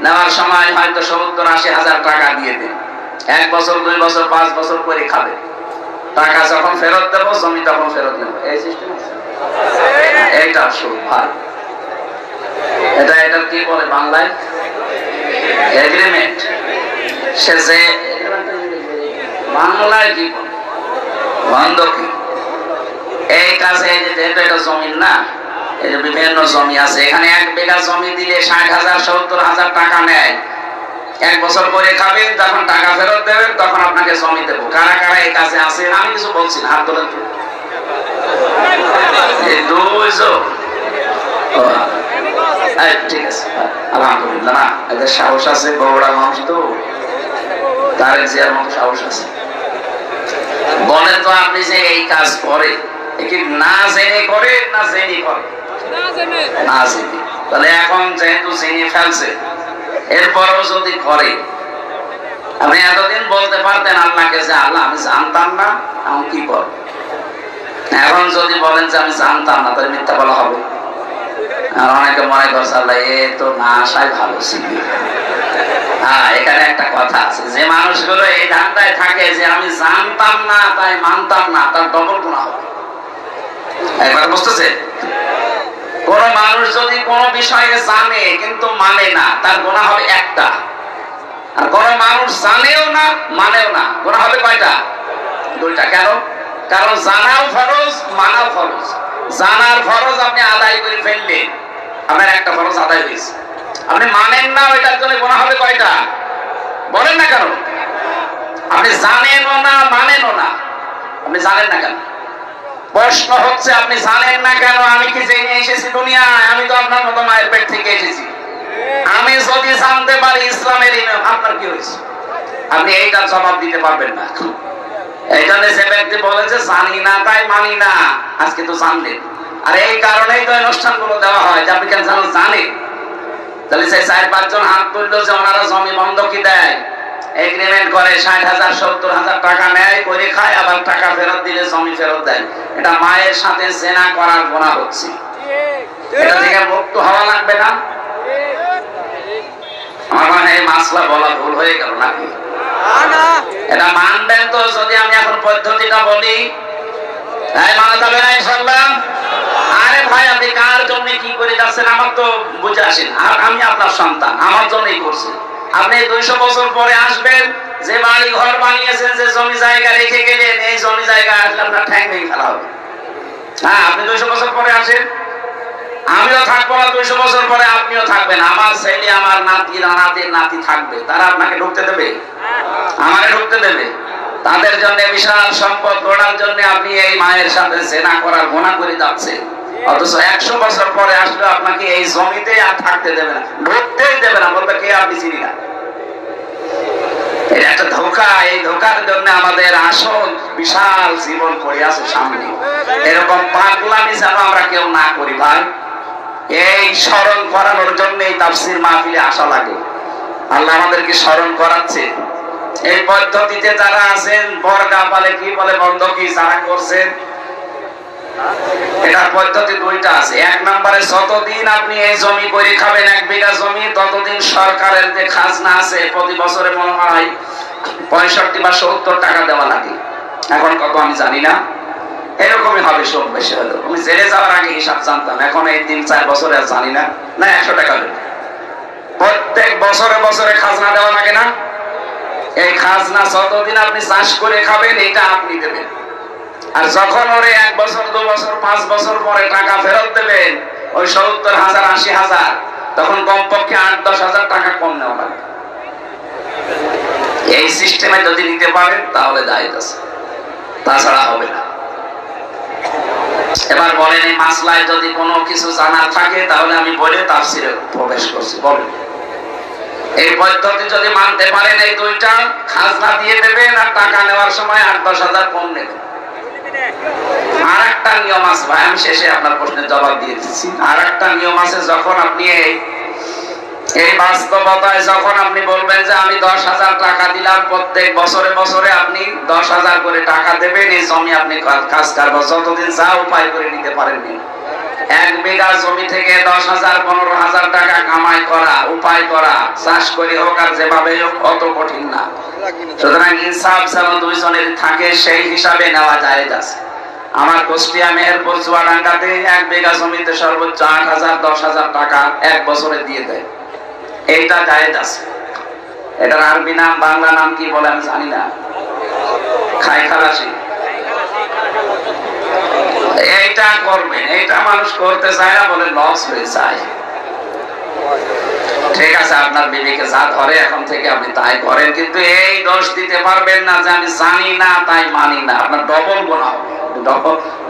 নেওয়ার সময় হয়তো 70-80 হাজার টাকা দিয়ে দিন। 1 বছর 2 বছর 5 বছর করে খাবে। টাকা যখন ফেরত দেব, জমি তখন ফেরত নেব। এই সিস্টেম এইটা সুদ ভাই। এটা কি বলে বাংলায়? এগ্রিমেন্ট। সে যে বাংলায় কি বন্ধকি। এই কাজে যেহেতু এটা জমিন না, এই যে বিভিন্ন জমি আছে, এখানে 1 বিঘা জমি দিলে 60,000 70,000 টাকা নেয়। 1 বছর পরে খাবেন, যখন টাকা ফেরত দেবেন তখন আপনাকে জমি দেবো। কারা কারা এই কাজে আছে? আমি কিছু বলছি না, হাত তোলেন। ঠিক আছে, আলহামদুলিল্লাহ। না এদের সাহস আছে, বড়রা মানুষ তো, তার জিয়ার মতো সাহস আছে। বলেন তো আপনি যে এই কাজ করে, কি না জেনে করে না জেনে করে? না জেনে। তাহলে এখন যেহেতু জেনে ফেলছে, এরপরও যদি করে, আপনি এতদিন বলতে পারতেন আল্লাহকে যে আল্লাহ আমি জানতাম না, আমি কি করব। এখন যদি বলেন যে আমি জানতাম না, তাহলে মিথ্যা বলা হবে। আর অনেকে মনে করছে আল্লাহ এ তো না আসাই ভালো ছিল। হ্যাঁ, এখানে একটা কথা আছে, যে মানুষগুলো এই ধান্দায় থাকে যে আমি জানতাম না তাই মানতাম না, তার ডবল গুনাহ হবে। একবার বুঝতেছে? কোন মানুষ যদি কোন বিষয়ে জানে কিন্তু মানে না, তার গুনাহ হবে একটা। আর কোন মানুষ জানেও না মানেও না, গুনাহ হবে কয়টা? দুইটা। কেন? কারণ জানাও ফরজ, মানাও ফরজ। জানার ফরজ আপনি আদায় করে ফেললেন, আপনার একটা ফরজ আদায় হয়েছে। আপনি মানেন না, ওইটার জন্য গুনাহ হবে কয়টা? বলেন না কেন? আপনি জানেনও না মানেনও না, আপনি জানেন না কেন? প্রশ্ন হচ্ছে আপনি জানেন না কেন? আমি কি জেনে এসেছি দুনিয়ায়? আমি তো আপনার মতো মায়ের পেট থেকে এসেছি। আমি যদি জানতে পারি ইসলামের ইমাম, আপনার কি হয়েছে? আপনি এইটা জবাব দিতে পারবেন না। এই জন্য যে ব্যক্তি বলে যে জানি না তাই মানি না, আজকে তো জানলেন। আর এই কারণেই তো অনুষ্ঠানগুলো দেওয়া হয় যে আপনি কেন জানেন। তাহলে সেই 4-5 জন হাত তুললো যে ওনারা জমি বন্ধকি দেয়, এগ্রিমেন্ট করে 60,000 70,000 টাকা নেয়, করে খায়, আবার টাকা ফেরত দিলে জমি ফেরত দেয়। এটা মায়ের সাথে জেনা করার গুনাহ হচ্ছে। এটা থেকে মুক্ত হওয়া লাগবে না? আমার মনে হয় এই মাসলা বলা ভুল হয়ে গেল নাকি? এটা মানবেন তো যদি আমি এখন পদ্ধতিটা বলি? তাই মানা যাবে না ইনশাআল্লাহ? আরে ভাই, আপনি কার জন্য কি করে যাচ্ছেন আমার তো বুঝে আসেন। আর আমি আপনার সন্তান, আমার জন্যই করছি। আপনি 200 বছর পরে আসবেন, যে বাড়ি ঘর বানিয়েছেন, যে জমি জায়গা রেখে গেলেন, এই জমি জায়গা আসলে আপনার ঠ্যাং ভেঙে ফেলা হবে। হ্যাঁ, আপনি 200 বছর পরে আসেন, আমিও থাকবো না 200 বছর পরে, আপনিও থাকবেন। আমার ছেলে, আমার নাতি, নাতির নাতি থাকবে, তারা আপনাকে ঢুকতে দেবে? আমারে ঢুকতে দেবে? তাদের জন্য বিশাল সম্পদ গড়ার জন্য আপনি এই মায়ের সাথে জেনা করার গুনাহ করে যাচ্ছেন। অথচ 100 বছর পরে আসলে আপনাকে এই জমিতে আর থাকতে দেবে না, ঢুকতেই দেবে না, বলবে কে আপনি চিনি না। এটা একটা ধোঁকা। এই ধোঁকার জন্য আমাদের আসল বিশাল জীবন পড়ে আছে সামনে। এরকম পাগলামি যেন আমরা কেউ না করি ভাই। এই স্মরণ করানোর জন্য এই তাফসীর মাহফিলে আসা লাগে। আল্লাহ আমাদেরকে স্মরণ করাচ্ছে। এই পদ্ধতিতে যারা আছেন, বর্গা বলে কি বলে বন্ধকি যারা করছেন, এটা পদ্ধতি দুইটা আছে। 1 নম্বরে যতদিন আপনি এই জমি করে খাবেন, 1 বিঘা জমি, ততদিন সরকারের যে খাজনা আছে প্রতি বছরে মনে হয় 65 বা 70 টাকা দেওয়া লাগে। এখন কত আমি জানি না, এরকমই হবে সব বেশি হলো। আমি জেলে যাওয়ার আগে হিসাব জানতাম, এখন এই 3-4 বছরে আর জানি না। না 100 টাকা দেবে প্রত্যেক বছরে বছরে খাজনা দেওয়া লাগে না? এই খাজনা যতদিন আপনি চাষ করে খাবেন এটা আপনি দেবেন। আর যখন ওরে 1 বছর 2 বছর 5 বছর পরে টাকা ফেরত দেবেন, ওই 70,000 80,000, তখন কমপক্ষে 8-10 হাজার টাকা কম নেওয়া লাগবে। এই সিস্টেমে যদি নিতে পারেন তাহলে জায়েজ আছে, তাছাড়া হবে না। এবার বলেন, এই মাসলায় যদি কোনো কিছু জানা থাকে তাহলে আমি বলে তাফসীরে প্রবেশ করছি। বলেন, এই পদ্ধতি যদি মানতে পারেন, এই দুইটা খাজনা দিয়ে দেবেন আর টাকা নেওয়ার সময় 8-10 হাজার কম নেবেন। আর একটা নিয়ম আছে ভাই, আমি শেষে আপনার প্রশ্নের জবাব দিয়ে দিচ্ছি। আর একটা নিয়ম আছে, যখন আপনি এই বাস্তবতায় যখন আপনি বলবেন যে আমি 10,000 টাকা দিলাম, প্রত্যেক বছরে বছরে আপনি 10,000 করে টাকা দেবেন, এই জমি আপনি কাজ কারবার যতদিন যা উপায় করে নিতে পারেননি। 1 বিঘা জমি থেকে 10,000 15,000 টাকা কামাই করা, উপায় করা, চাষ করে হোক আর যেভাবে হোক, অত কঠিন না। সুতরাং ইনসাফ যেন দুইজনের থাকে, সেই হিসাবে নেওয়া জায়েজ আছে। আমার কুষ্টিয়া মেহেরপুর চুয়াডাঙ্গাতে 1 বিঘা জমিতে সর্বোচ্চ 8,000 10,000 টাকা 1 বছরে দিয়ে দেয়, এইটা জায়েজ আছে। এটার আরবি নাম বাংলা নাম কি বলে আমি জানি না, খাই খালাসি। এইটা করবেন, এইটা মানুষ করতে চায় না বলে লস হয়ে যায়। ঠিক আছে, আপনার বিবেকে যা ধরে এখন থেকে আপনি তাই করেন, কিন্তু এই দোষ দিতে পারবেন না যে আমি জানি না তাই মানি না। আপনার ডবল গুনাহ হবে,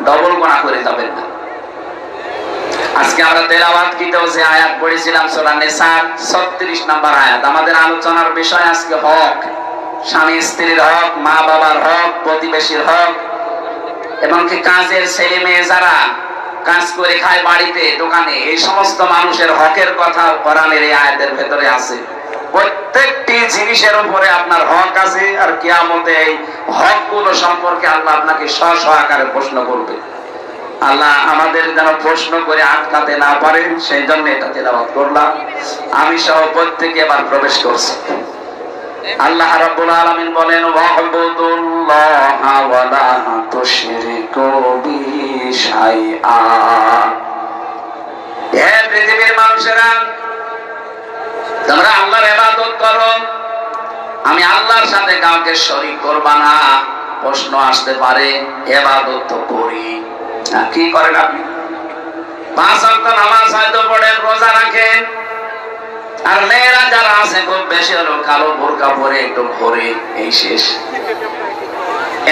ডবল গুনাহ করে যাবেন না। আজকে আমরা তেলাওয়াতকিতেও যে আয়াত পড়েছিলাম সূরা নিসার 36 নম্বর আয়াত। আমাদের আলোচনার বিষয় আজকে হক, স্বামী স্ত্রীর হক, মা বাবার হক, প্রতিবেশীর হক, এবং কি কাজের ছেলে মেয়ে যারা কাজ করে খায় বাড়িতে দোকানে, এই সমস্ত মানুষের হকের কথা কোরআনের এই আয়াতের ভেতরে আছে। প্রত্যেকটি জিনিসের উপরে আপনার হক আছে, আর কিয়ামতে এই হকগুলো সম্পর্কে আল্লাহ আপনাকে স্ব আকারে প্রশ্ন করবে। আল্লাহ আমাদের যেন প্রশ্ন করে আটকাতে না পারেন, সেই জন্য এটা তেলাওয়াত করলাম। আমি সহ প্রত্যেকে এবার প্রবেশ করছি। আল্লাহ রাব্বুল আলামিন বলেন, ওয়া'বুদুল্লাহা ওয়া লা তুশরিকু বিহি শাইআ। হে পৃথিবীর মানুষেরা, তোমরা আল্লাহর ইবাদত করো, আমি আল্লাহর সাথে কাউকে শরীক করবা না। প্রশ্ন আসতে পারে, ইবাদত তো করি, কি করেন আপনি? 5 ওয়াক্ত নামাজ হয়তো পড়েন, রোজা রাখেন, আর মেয়েরা যারা আছে খুব বেশি হলো কালো বোরকা পরে একটু ঘোরে, এই শেষ।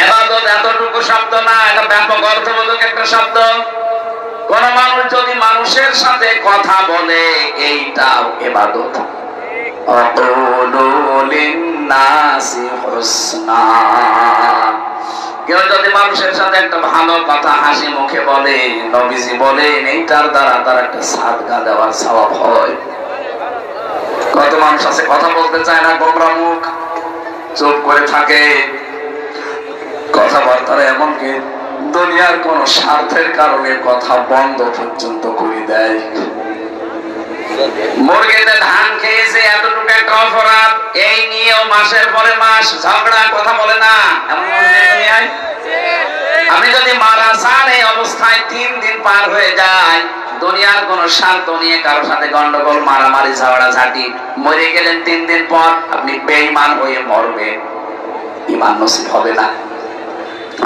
ইবাদত এতটুকু শব্দ না, এটা ব্যাপক অর্থবোধক একটা শব্দ। কোন মানুষ যদি মানুষের সাথে কথা বলে, এইটাও ইবাদত। কেউ যদি মানুষের সাথে একটা ভালো কথা হাসি মুখে বলে, নবীজি বলেন এইটার দ্বারা তার একটা সাদকা দেওয়ার সওয়াব হয়। কত মানুষ আছে কথা বলতে চায় না, গোমরা মুখ, চুপ করে থাকে, কথাবার্তা এমনকি দুনিয়ার কোন স্বার্থের কারণে কথা বন্ধ পর্যন্ত করে দেয়। মুরগিতে ধান খেয়েছে, এতটুকু একটা অপরাধ, এই নিয়েও মাসের পরে মাস ঝগড়া, কথা বলে না। আপনি যদি মারা যান, এই অবস্থায় 3 দিন পার হয়ে যায়, দুনিয়ার কোন স্বার্থ নিয়ে কারোর সাথে গন্ডগোল, মারামারি, ঝগড়া ঝাঁটি, মরে গেলেন 3 দিন পর, আপনি বেঈমান হয়ে মরবেন, ঈমান নসিব হবে না।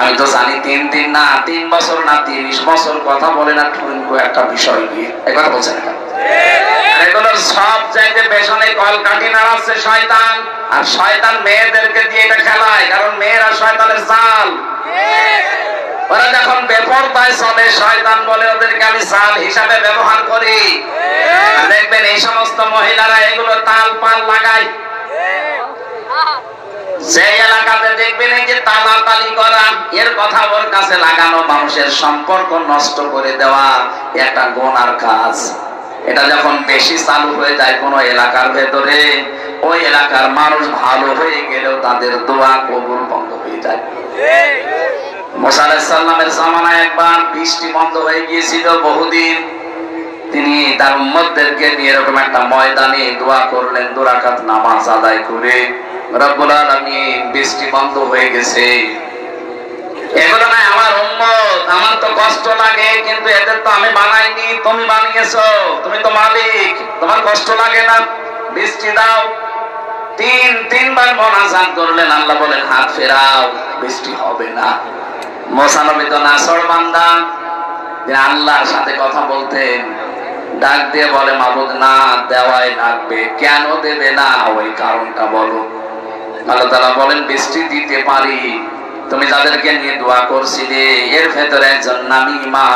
আমি তো জানি 3 দিন না, 3 বছর না, 30 বছর কথা বলে না ঠুনকো একটা বিষয় নিয়ে, একবার বলছেন না? এগুলো সব চাইতে পেছনে কলকাঠি নাড়াচ্ছে শয়তান, আর শয়তান মেয়েদেরকে দিয়ে এটা খেলায়, কারণ মেয়েরা শয়তানের জাল। ওরা যখন বেপরদায় চলে, শয়তান বলে ওদেরকে আমি জাল হিসাবে ব্যবহার করি। দেখবেন এই সমস্ত মহিলারা এগুলো তাল পাল লাগায়। যে এলাকাতে দেখবেন এই যে তালাতালি করা, এর কথা ওর কাছে লাগানো, মানুষের সম্পর্ক নষ্ট করে দেওয়া একটা গুনার কাজ। এটা যখন বেশি চালু হয়ে যায় কোন এলাকার ভেতরে, ওই এলাকার মানুষ ভালো হয়ে গেলেও তাদের দোয়া কবুল বন্ধ হয়ে যায়। মুসা আলাইহিস সালামের জামানায় একবার বৃষ্টি বন্ধ হয়ে গিয়েছিল বহুদিন। তিনি তার উম্মতদেরকে নিয়ে এরকম একটা ময়দানে দোয়া করলেন, 2 রাকাত নামাজ আদায় করে, রব্বুল আলামিন বৃষ্টি বন্ধ হয়ে গেছে। এগুলো না আমার উম্মত, আমার তো কষ্ট লাগে, কিন্তু এদের তো আমি বানাইনি, তুমি বানিয়েছো, তুমি তো মালিক, তোমার কষ্ট লাগে না, বৃষ্টি দাও। 3বার মোনাজাত করলেন, আল্লাহ বলেন হাত ফেরাও, বৃষ্টি হবে না। মুসা নবী তো নাছর বান্দা, তিনি আল্লাহর সাথে কথা বলতেন, ডাক দিয়ে বলে মাবুদ না দেওয়াই লাগবে, কেন দেবে না ওই কারণটা বলো। আল্লাহ তাআলা বলেন বৃষ্টি দিতে পারি, তুমি যাদেরকে নিয়ে দোয়া করছিলে এর ভেতরে একজন নামিমা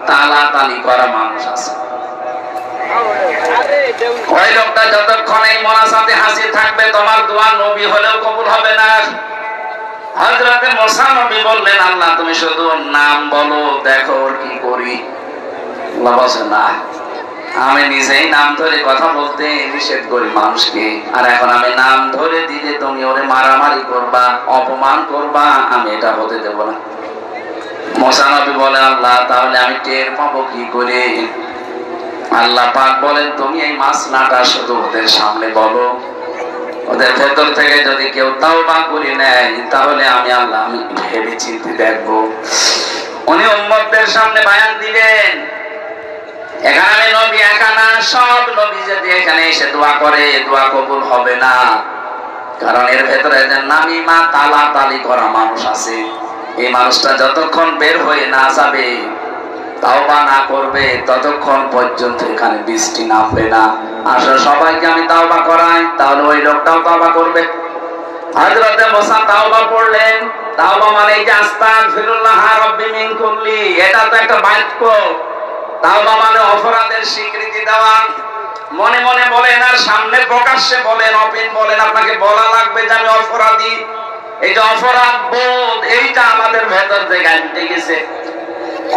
তালাতালি করা মানুষ আছে। ওই লোকটা যতক্ষণ এই মোনাজাতে হাজির থাকবে, তোমার দোয়া নবী হলেও কবুল হবে না। হযরতে মুসা নবী বললেন, আল্লাহ তুমি শুধু নাম বলো, দেখো ওর কি করি। আল্লাহ বলেন না, আমি নিজেই নাম ধরে কথা বলতে নিষেধ করি মানুষকে, আর এখন আমি নাম ধরে দিলে তুমি ওরে মারামারি করবা, অপমান করবা, আমি এটা হতে দেব না। মুসা নবী বলেন, আল্লাহ তাহলে আমি টের পাবো কি করে? আল্লাহ পাক বলেন, তুমি এই মাসলাটা শুধু ওদের সামনে বলো, ওদের ভেতর থেকে যদি কেউ তাওবা করে নেয়, তাহলে আমি আল্লাহ আমি ভেবে চিন্তে দেখবো। উনি উম্মতদের সামনে বয়ান দিলেন, এখানে নবী একা না, সব নবী যদি এখানে এসে দোয়া করে, দোয়া কবুল হবে না, কারণ এর ভেতরে যে নামিমা তালাতালি করা মানুষ আছে। এই মানুষটা যতক্ষণ বের হয়ে না যাবে, তাওবা না করবে, ততক্ষণ পর্যন্ত এখানে বৃষ্টি নামবে না। আসলে সবাইকে আমি তাওবা করাই, তাহলে ওই লোকটাও তাওবা করবে। হযরতে মুসা তাওবা পড়লেন। তাওবা মানে এই যে আস্তাগফিরুল্লাহ রাব্বি মিন কুল্লি, এটা তো একটা বাক্য। তাওবা মানে অপরাধের স্বীকৃতি দেওয়া। মনে মনে বলেন আর সামনে প্রকাশ্যে বলেন, অপিন বলেন, আপনাকে বলা লাগবে যে আমি অপরাধী। এই যে অপরাধ বোধ, এইটা আমাদের ভেতর থেকে আনতে গেছে।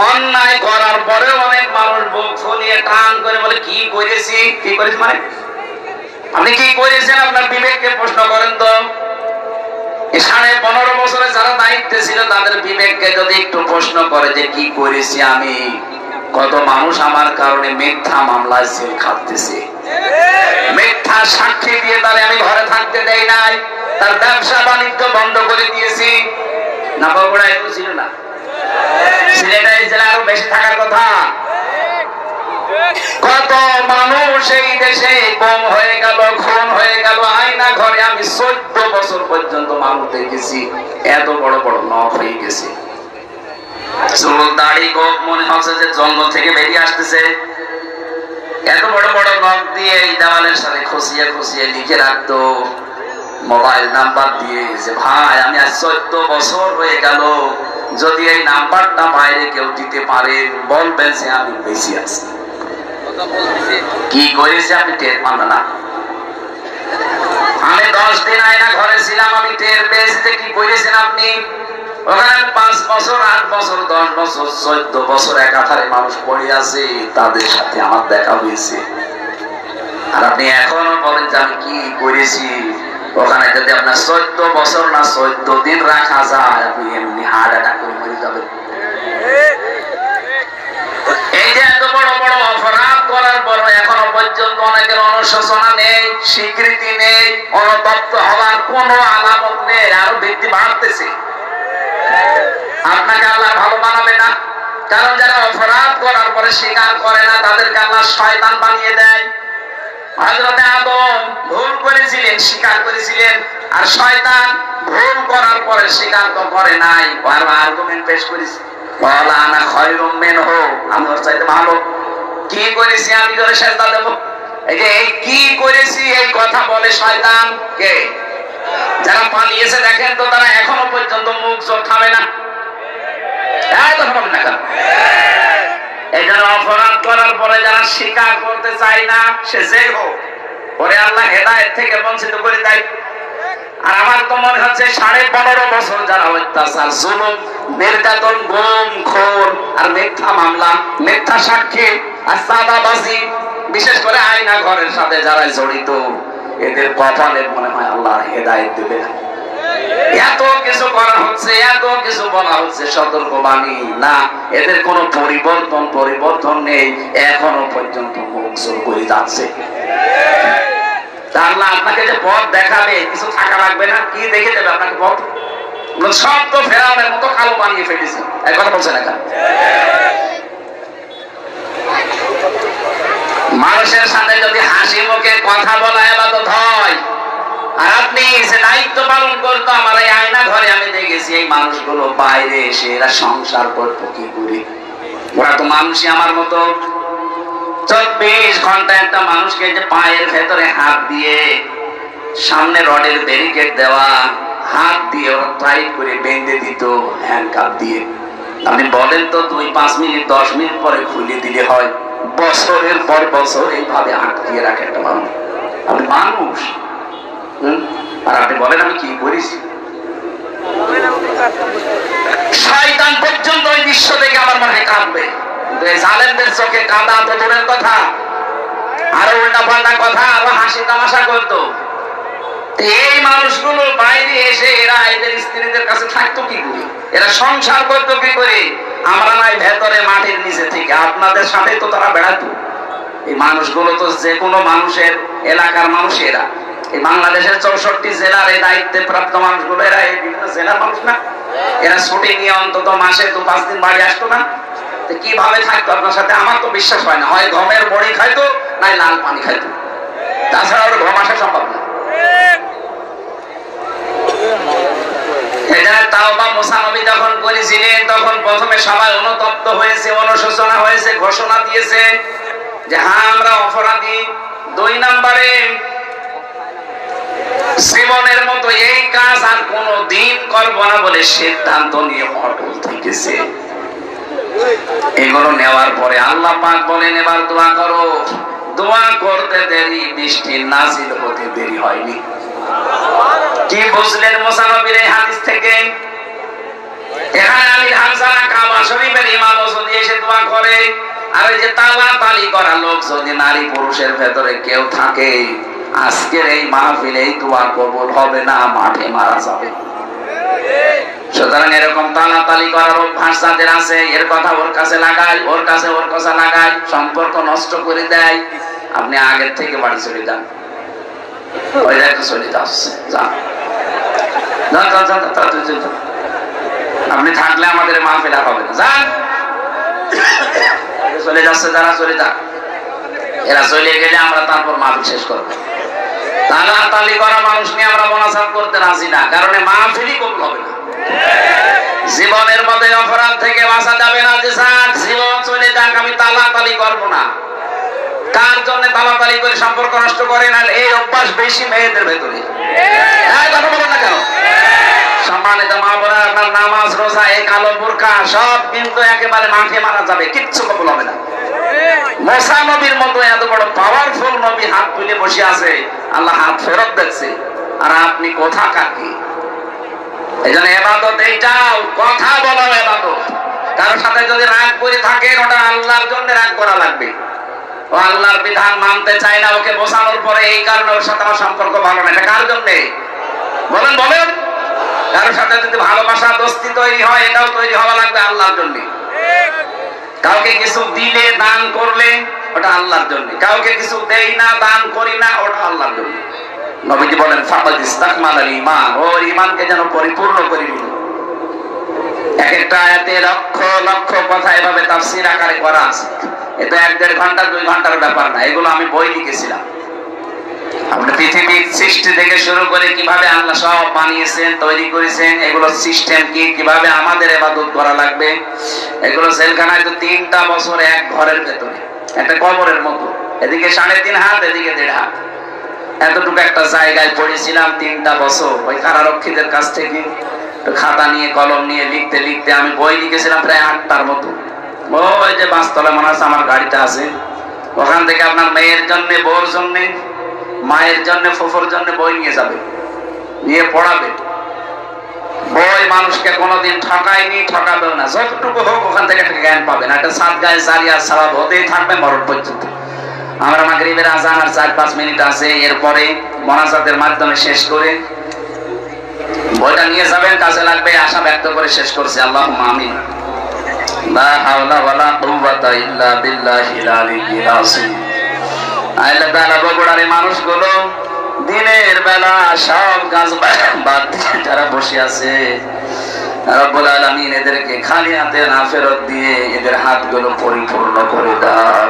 অন্যায় করার পরে অনেক মানুষ বুক ফুলিয়ে টান করে বলে কি করেছি, কি করেছি মানে আপনি কি করেছেন? আপনার বিবেককে প্রশ্ন করেন তো। 15.5 বছরে যারা দায়িত্বে ছিল তাদের বিবেককে যদি একটু প্রশ্ন করে যে কি করেছি আমি, কত মানুষ আমার কারণে মিথ্যা মামলায় জেল খাটতেছে, মিথ্যা সাক্ষী দিয়ে তারে আমি ঘরে থাকতে দেই নাই, তার ব্যবসা বাণিজ্য বন্ধ করে দিয়েছি। না বগুড়া এগুলো ছিল না, সিলেটে জেলা আরো বেশি থাকার কথা। কত মানুষ এই দেশে কম হয়ে গেল, খুন হয়ে গেল। আয়না ঘরে আমি 14 বছর পর্যন্ত মানুষ দেখেছি এত বড় বড় নখ হয়ে গেছে, চুল দাড়ি গোপ মনে হচ্ছে যে জন্ম থেকে বেরিয়ে আসতেছে। এত বড় বড় নখ দিয়ে এই দেওয়ালের সাথে খুশিয়ে খুশিয়ে লিখে রাখতো মোবাইল নাম্বার দিয়ে যে ভাই আমি আজ 14 বছর হয়ে গেল, যদি এই নাম্বারটা বাইরে কেউ দিতে পারে বলবেন যে আমি বেশি আছি। কি করেছে আপনি টের পান না? আমি 10 দিন আয়না ঘরে ছিলাম, আমি টের পেয়েছি যে কি করেছেন আপনি। ওখানে 5 বছর 8 বছর 10 বছর 14 বছর একাধারে মানুষ পড়ে আছে, তাদের সাথে আমার দেখা হয়েছে। আর আপনি এখনো বলেন যে আমি কি করেছি। ওখানে যদি আপনার 14 বছর না 14 দিন রাখা যায়, আপনি এমনি হার্ট অ্যাটাক করে মরে যাবেন। এই যে এত বড় বড় অপরাধ করার পর এখনো পর্যন্ত অনেকের অনুশোচনা নেই, স্বীকৃতি নেই, অনুতপ্ত হওয়ার কোন আলামত নেই, আরো বৃদ্ধি বাড়তেছে। আপনাকে আল্লাহ ভালো বানাবে না, কারণ যারা অপরাধ করার পরে স্বীকার করে না তাদেরকে আল্লাহ শয়তান বানিয়ে দেয়। হযরত আদম ভুল করেছিলেন, স্বীকার করেছিলেন, আর শয়তান ভুল করার পরে স্বীকার তো করে নাই, আর আর্গুমেন্ট পেশ করেছে, বলা আনা খায়রুম মিনহু, আমি ওর চাইতে ভালো। কি করেছি আমি করে সেজদা দেব? এই যে এই কি করেছি এই কথা বলে শয়তান কে? যারা পালিয়েছে দেখেন তো, তারা এখনো পর্যন্ত মুখ চোখ থামে না। এই জন্য অপরাধ করার পরে যারা স্বীকার করতে চায় না, সে যে হোক, পরে আল্লাহ হেদায়েত থেকে বঞ্চিত করে দেয়। আর আমার তো মনে হচ্ছে 15.5 বছর যারা অত্যাচার, জুলুম, নির্যাতন, গুম, খুন আর মিথ্যা মামলা, মিথ্যা সাক্ষী আর চাঁদাবাজি, বিশেষ করে আয়না ঘরের সাথে যারা জড়িত, এদের কপালে মনে হয় আল্লাহ হেদায়েত দেবে না। এত কিছু করা হচ্ছে, এত কিছু বলা হচ্ছে, সতর্কবাণী না, এদের কোনো পরিবর্তন নেই, এখনো পর্যন্ত মুখ জোর করে যাচ্ছে। আল্লাহ আপনাকে যে পথ দেখাবে, কিছু থাকা লাগবে না, কি দেখে দেবে আপনাকে পথ? সব তো ফেরাউনের মতো কালো বানিয়ে ফেলেছে। এই কথা বলছে না? মানুষের সাথে যদি হাসি মুখে কথা বলা ইবাদত হয়, আর আপনি যে দায়িত্ব পালন করতো, আমার এই আয়না ঘরে আমি দেখেছি এই মানুষগুলো বাইরে এসে এরা সংসার করতো কি করে। ওরা তো মানুষই আমার মতো। 24 ঘন্টা একটা মানুষকে যে পায়ের ভেতরে হাত দিয়ে, সামনে রডের ব্যারিকেড দেওয়া, হাত দিয়ে ওরা টাইট করে বেঁধে দিত হ্যান্ডকাপ দিয়ে। আপনি বলেন তো 2-5 মিনিট 10 মিনিট পরে খুলে দিলে হয়, বছরের পর বছর এইভাবে আটকিয়ে রাখে একটা মানুষ। আপনি মানুষ, আর আপনি বলেন আমি কি করেছি? শয়তান পর্যন্ত ওই দৃশ্য দেখে আমার মনে হয় কাঁদবে। জালেমদের চোখে কাঁদা তো দূরের কথা, আরো উল্টা পাল্টা কথা, আরো হাসি তামাশা করতো। এই মানুষগুলো বাইরে এসে এরা এদের স্ত্রীদের কাছে থাকতো কি করে, এরা সংসার করতো কি করে? আমরা নাই ভেতরে মাটির নিচে থেকে, আপনাদের সাথে তো তারা বেড়াতো। এই মানুষগুলো তো যে কোনো মানুষের এলাকার মানুষেরা, এই বাংলাদেশের 64 জেলার এই দায়িত্বে প্রাপ্ত মানুষগুলো, এরা এই বিভিন্ন জেলার মানুষ না? এরা ছুটি নিয়ে অন্তত মাসে 2-5 দিন বাড়ি আসতো না? কিভাবে থাকতো আপনার সাথে? আমার তো বিশ্বাস হয় না, হয় গমের বড়ি খাইতো, নাই লাল পানি খাইতো, তাছাড়া ওর ঘুম আসা সম্ভব না। তাওবা মুসা নবী যখন করেছিলেন, তখন প্রথমে সবাই অনুতপ্ত হয়েছে, অনুশোচনা হয়েছে, ঘোষণা দিয়েছে যে হ্যাঁ আমরা অপরাধী। 2 নম্বরে জীবনের মতো এই কাজ আর কোনো দিন করবো না বলে সিদ্ধান্ত নিয়ে অটল থেকেছে। এগুলো নেওয়ার পরে আল্লাহ পাক বলেন এবার দোয়া করো। দোয়া করতে দেরি, বৃষ্টি নাজিল হতে দেরি হয়নি। কি বুঝলেন মুসা নবীর এই হাদিস থেকে? এখানে আমির হামজা কাবা শরীফের ইমাম যদি এসে দোয়া করে, আর ওই যে তালি করা লোক যদি নারী পুরুষের ভেতরে কেউ থাকে, আজকের এই মাহফিলে এই দোয়া কবুল হবে না, মাঠে মারা যাবে। সুতরাং এরকম তালি করার অভ্যাস যাদের আছে, এর কথা ওর কাছে লাগায়, ওর কাছে ওর কথা লাগায়, সম্পর্ক নষ্ট করে দেয়। আপনি আগের থেকে বাড়ি চলে যান, ওই দেখো চলে যাচ্ছে, যান। আপনি থাকলে আমাদের মাহফিল হবে না, যান। চলে যাচ্ছে যারা, চলে যান। এরা চলে গেলে আমরা তারপর মাহফিল শেষ করবো। তালাতালি করা মানুষ নিয়ে আমরা মোনাজাত করতে রাজি না, কারণ মাহফিলই কবুল হবে না। জীবনের মধ্যে অপরাধ থেকে বাঁচা যাবে না, যে যাক জীবন চলে যাক, আমি তালাতালি করবো না। কার জন্য তালাতালি করে সম্পর্ক নষ্ট করে না? এই অভ্যাস বেশি মেয়েদের ভেতরে। কথা বলেন না কেন? সম্মানিত মা বোনেরা, আপনার নামাজ, রোজা, এই কালো বোরকা সব কিন্তু একেবারে মাঠে মারা যাবে, কিচ্ছু কবুল হবে না। মুসা নবীর মতো এত বড় পাওয়ারফুল নবী হাত তুলে বসে আছে, আল্লাহ হাত ফেরত দিচ্ছে, আর আপনি কোথাকার কি? এই জন্য ইবাদত এইটাও, কথা বলাও ইবাদত। কারোর সাথে যদি রাগ করে থাকেন, ওটা আল্লাহর জন্য রাগ করা লাগবে। ও আল্লাহর বিধান মানতে চায় না, ওকে বোঝানোর পরে এই কারণে ওর সাথে আমার সম্পর্ক ভালো না, এটা কার জন্য? বলেন বলেন। কারোর সাথে যদি ভালোবাসা, দোস্তি তৈরি হয়, এটাও তৈরি হওয়া লাগবে আল্লাহর জন্য। কাউকে কিছু দিলে, দান করলে, ওটা আল্লাহর জন্য। কাউকে কিছু দেই না, দান করি না, ওটা আল্লাহর জন্য। নবীজি বলেন ফাকাদ ইসতাকমালাল ঈমান, ও ঈমানকে যেন পরিপূর্ণ করে দিল। এক একটা আয়াতে লক্ষ লক্ষ কথা এভাবে তাফসীর আকারে করা আছে। এটা 1-1.5 ঘন্টা 2 ঘন্টার ব্যাপার না, এগুলো আমি বই লিখেছিলাম। আপনি পৃথিবীর সৃষ্টি থেকে শুরু করে কিভাবে আল্লাহ সব বানিয়েছেন, তৈরি করেছেন, এগুলো সিস্টেম কি, কিভাবে আমাদের ইবাদত করা লাগবে, এগুলো জেলখানায় তো 3টা বছর এক ঘরের ভেতরে, একটা কবরের মতো, এদিকে 3.5 হাত, এদিকে 1.5 হাত, এতটুকু একটা জায়গায় পড়েছিলাম 3টা বছর। ওই কারারক্ষীদের কাছ থেকে খাতা নিয়ে কলম নিয়ে লিখতে লিখতে আমি বই লিখেছিলাম প্রায় 8টার মতো। ওই যে বাসতলা মনে আছে আমার গাড়িটা আছে, ওখান থেকে আপনার মেয়ের জন্য, বউর জন্য, মায়ের জন্য, ফুফুর জন্য বই নিয়ে যাবে, নিয়ে পড়াবে। বই মানুষকে কোনোদিন ঠকায়নি, ঠকাবেও না, যতটুকু হোক ওখান থেকে একটা জ্ঞান পাবেন। একটা সাদগায়ে জারিয়া সওয়াব হতেই থাকবে মরণ পর্যন্ত। আমরা মাগরিবের আযান আর 4-5 মিনিট আছে, এরপরে মোনাজাতের মাধ্যমে শেষ করে বইটা নিয়ে যাবেন, কাজে লাগবে, আশা ব্যক্ত করে শেষ করছি। আল্লাহুম্মা আমিন। লা হাওলা ওয়ালা কুওয়াতা ইল্লা বিল্লাহিল আলিয়্যিল আযীম। আল্লাহ তাআলা বগুড়ার এই মানুষগুলো দিনের বেলা সব কাজ বাদ দিয়ে যারা বসে আছে, রব্বুল আলামিন এদেরকে খালি হাতে না ফেরত দিয়ে এদের হাতগুলো পরিপূর্ণ করে দাও।